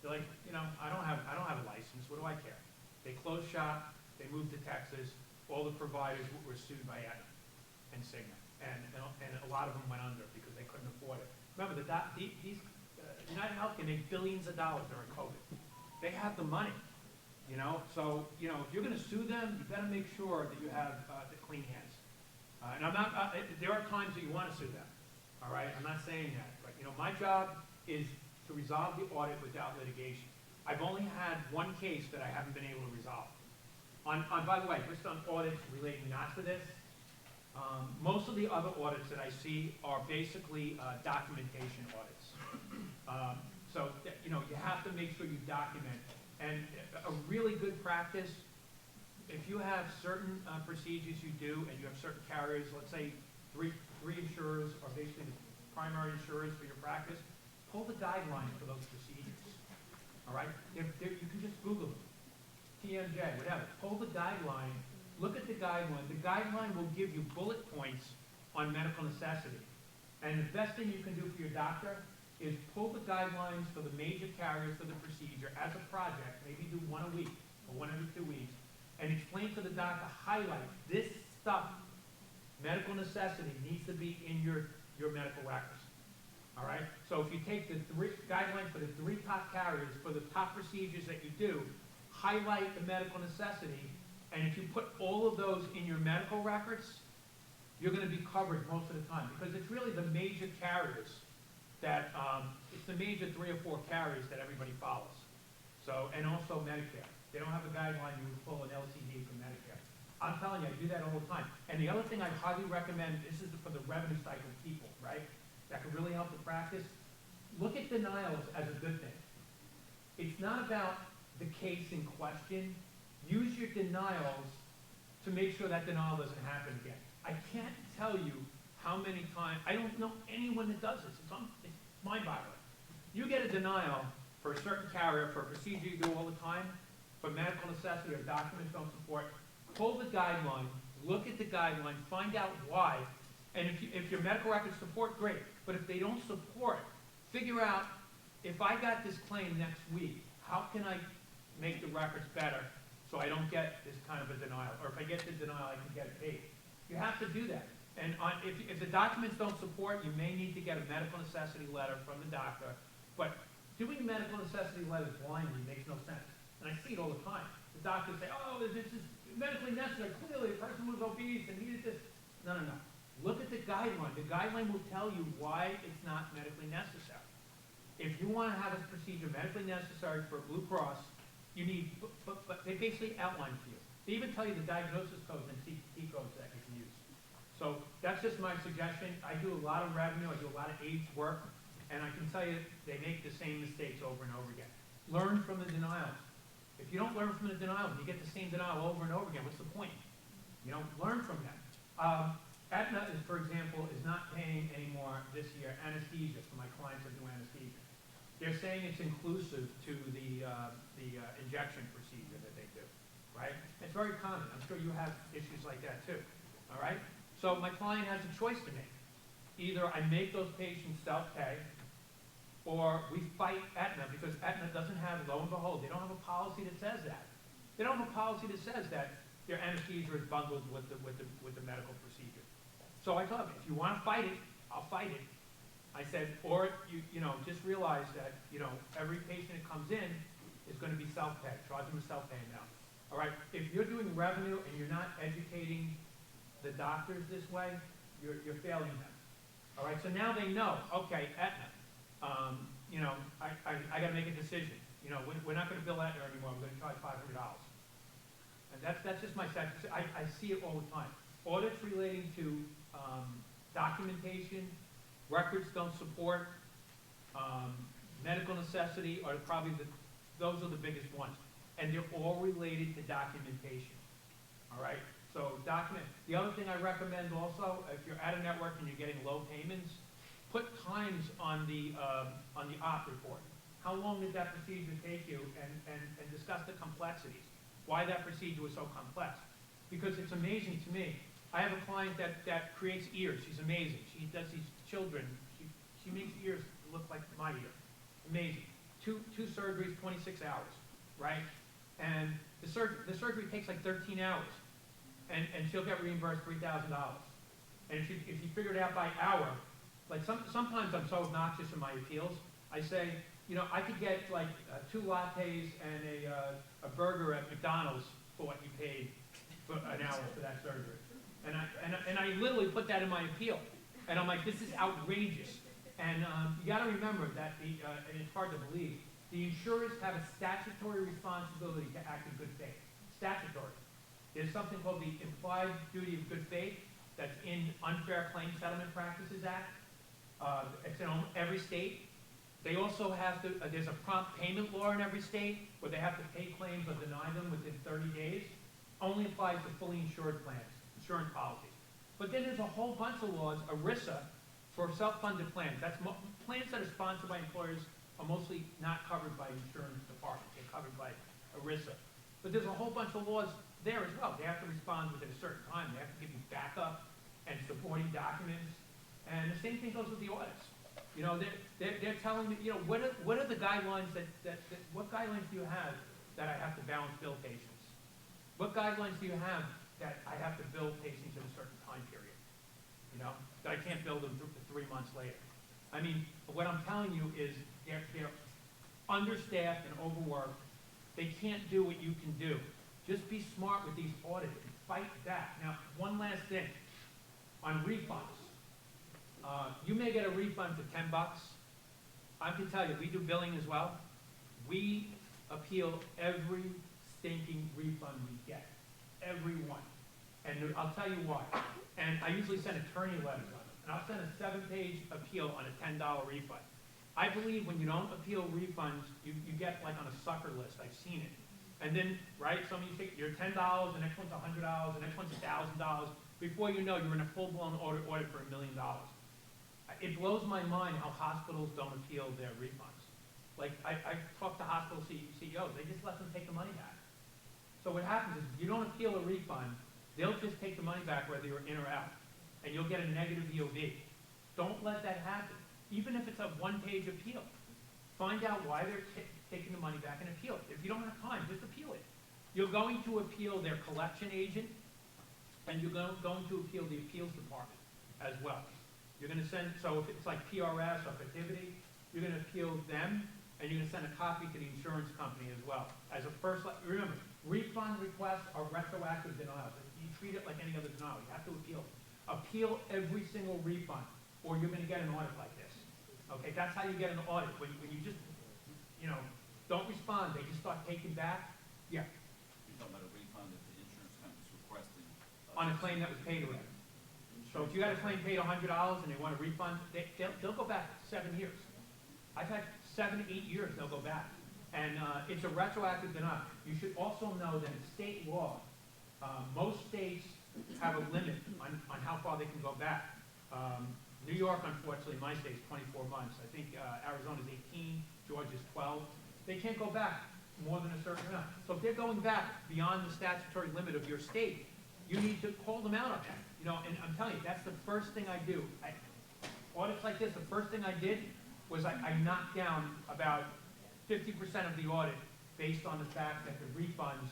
They're like, I don't have a license, what do I care? They closed shop, they moved to Texas, all the providers were sued by Aetna and Cigna, and a lot of them went under because they couldn't afford it. Remember, United Healthcare made billions of dollars during COVID. They have the money, so, if you're gonna sue them, you better make sure that you have the clean hands. And I'm not, there are times that you wanna sue them, all right? I'm not saying that, but, my job is to resolve the audit without litigation. I've only had one case that I haven't been able to resolve. By the way, just on audits relating not to this, most of the other audits that I see are basically documentation audits. So, you have to make sure you document. And a really good practice, if you have certain procedures you do and you have certain carriers, let's say three insurers are basically the primary insurers for your practice, pull the guidelines for those procedures, all right? You can just Google them, TMJ, whatever. Pull the guideline, look at the guideline. The guideline will give you bullet points on medical necessity. And the best thing you can do for your doctor is pull the guidelines for the major carriers for the procedure as a project, maybe do one a week or one every 2 weeks, and explain to the doctor, highlight this stuff, medical necessity needs to be in your medical records. All right? So if you take the three guidelines for the three top carriers, for the top procedures that you do, highlight the medical necessity, and if you put all of those in your medical records, you're going to be covered most of the time, because it's really the major carriers that, it's the major 3 or 4 carriers that everybody follows. So, and also Medicare. They don't have a guideline, you would pull an LCD from Medicare. I'm telling you, I do that all the time. And the other thing I highly recommend, this is for the revenue cycle people, right? That could really help the practice. Look at denials as a good thing. It's not about the case in question. Use your denials to make sure that denial doesn't happen again. I can't tell you how many times, I don't know anyone that does this. It's mind-boggling. You get a denial for a certain carrier for a procedure you do all the time, for medical necessity or documents don't support, pull the guideline, look at the guideline, find out why, and if your medical records support, great. But if they don't support, figure out, if I got this claim next week, how can I make the records better so I don't get this kind of a denial? Or if I get the denial, I can get it paid. You have to do that. And if the documents don't support, you may need to get a medical necessity letter from the doctor. But doing medical necessity letters blindly makes no sense. And I see it all the time. The doctors say, oh, this is medically necessary. Clearly, a person was obese and needed this. No. Look at the guideline. The guideline will tell you why it's not medically necessary. If you want to have a procedure medically necessary for Blue Cross, you need, but they basically outline for you. They even tell you the diagnosis codes and CPT codes that you can use. So that's just my suggestion. I do a lot of revenue, I do a lot of AIDS work, and I can tell you they make the same mistakes over and over again. Learn from the denials. If you don't learn from the denials, you get the same denial over and over again, what's the point? Learn from them. Aetna, for example, is not paying anymore this year anesthesia for my clients that do anesthesia. They're saying it's inclusive to the injection procedure that they do, right? It's very common. I'm sure you have issues like that too, all right? So my client has a choice to make. Either I make those patients self-pay, or we fight Aetna, because Aetna doesn't have, lo and behold, they don't have a policy that says that. They don't have a policy that says that their anesthesia is bundled with the medical procedure. So I told them, if you want to fight it, I'll fight it. I said, or just realize that, every patient that comes in is going to be self-pay. Charge them a self-pay amount. All right, if you're doing revenue and you're not educating the doctors this way, you're failing them. All right, so now they know, okay, Aetna, I got to make a decision. We're not going to bill Aetna anymore. We're going to charge $500. And that's just my section. I see it all the time. Audits relating to documentation, records don't support, medical necessity are those are the biggest ones. And they're all related to documentation. All right? So document. The other thing I recommend also, if you're at a network and you're getting low payments, put times on the op report. How long did that procedure take you? And discuss the complexities. why that procedure was so complex. Because it's amazing to me. I have a client that creates ears. She's amazing. She does these children. She makes ears look like my ear. Amazing. Two surgeries, 26 hours, right? And the surgery takes like 13 hours. And she'll get reimbursed $3,000. And if you figure it out by hour, like sometimes I'm so obnoxious in my appeals, I say, you know, I could get like 2 lattes and a burger at McDonald's for what you paid for an hour for that surgery. And I literally put that in my appeal. And I'm like, this is outrageous. And you gotta remember that and it's hard to believe, the insurers have a statutory responsibility to act in good faith. Statutory. There's something called the implied duty of good faith that's in Unfair Claim Settlement Practices Act. It's in every state. They also have to, there's a prompt payment law in every state where they have to pay claims or deny them within 30 days. Only applies to fully insured plans, insurance policies. But then there's a whole bunch of laws, ERISA, for self-funded plans. That's plans that are sponsored by employers are mostly not covered by insurance departments. They're covered by ERISA. But there's a whole bunch of laws there as well. They have to respond within a certain time. They have to give you backup and supporting documents. And the same thing goes with the audits. You know, they're telling me, you know, what are the guidelines what guidelines do you have that I have to balance bill patients? What guidelines do you have that I have to bill patients in a certain time period? You know, that I can't bill them 3 months later. I mean, what I'm telling you is they're understaffed and overworked. They can't do what you can do. Just be smart with these audits and fight back. Now, one last thing on refunds. You may get a refund for $10. I can tell you, we do billing as well. We appeal every stinking refund we get. Every one. And I'll tell you why. And I usually send attorney letters on them. And I'll send a 7-page appeal on a $10 refund. I believe when you don't appeal refunds, you get like on a sucker list. I've seen it. And then, right, some of you take your $10, the next one's $100, the next one's $1,000. Before you know, you're in a full-blown audit for $1 million. It blows my mind how hospitals don't appeal their refunds. Like, I talk to hospital CEOs, they just let them take the money back. So what happens is, if you don't appeal a refund, they'll just take the money back whether you're in or out, and you'll get a negative EOB. Don't let that happen, even if it's a 1-page appeal. Find out why they're taking the money back and appeal it. If you don't have time, just appeal it. You're going to appeal their collection agent, and you're going to appeal the appeals department as well. You're going to send, so if it's like PRS or Activity, you're going to appeal them, and you're going to send a copy to the insurance company as well. As a first, remember, refund requests are retroactive denials. You treat it like any other denial. You have to appeal. Appeal every single refund, or you're going to get an audit like this. Okay, that's how you get an audit. When you just, you know, don't respond, they just start taking back. Yeah. You're talking about a refund that the insurance company's requesting. On a claim that was paid already. So if you got a claim paid $100 and they want a refund, they'll go back 7 years. I've had 7, 8 years they'll go back. And it's a retroactive denial. You should also know that in state law, most states have a limit on how far they can go back. New York, unfortunately, my state is 24 months. I think Arizona's 18, Georgia's 12. They can't go back more than a certain amount. So if they're going back beyond the statutory limit of your state, you need to call them out on that. You know, and I'm telling you, that's the first thing I do. Audits like this, the first thing I did was I knocked down about 50% of the audit based on the fact that the refunds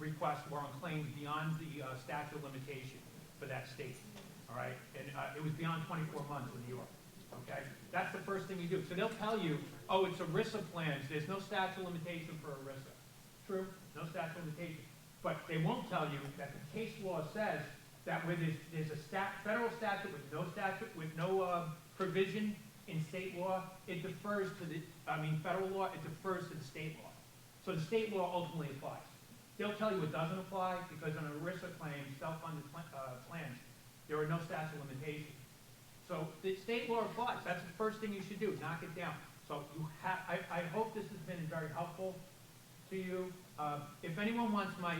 requests were on claims beyond the statute of limitation for that state. All right, and it was beyond 24 months in New York. Okay, that's the first thing you do. So they'll tell you, oh, it's ERISA plans. There's no statute of limitation for ERISA. True, no statute of limitation. But they won't tell you that the case law says that where there's a federal statute with no provision in state law, it defers to the, federal law, it defers to the state law. So the state law ultimately applies. They'll tell you it doesn't apply because on an ERISA claim, self-funded plans, there are no statute of limitations. So the state law applies. That's the first thing you should do, knock it down. So I hope this has been very helpful to you. If anyone wants my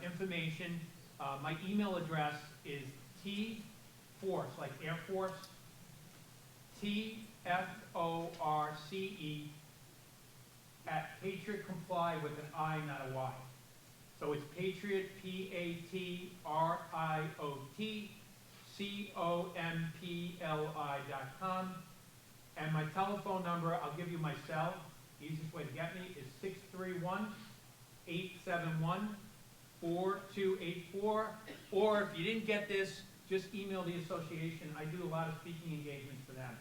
information, my email address is tforce, like Air Force, TFORCE at Patriot Comply with an I, not a Y. So it's Patriot, PatriotComply.com. And my telephone number, I'll give you my cell. Easiest way to get me is 631-871-4284. Or if you didn't get this, just email the association. I do a lot of speaking engagements for them.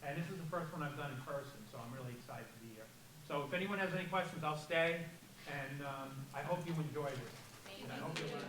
And this is the first one I've done in person, so I'm really excited to be here. So if anyone has any questions, I'll stay, and I hope you enjoy this. And I hope you learn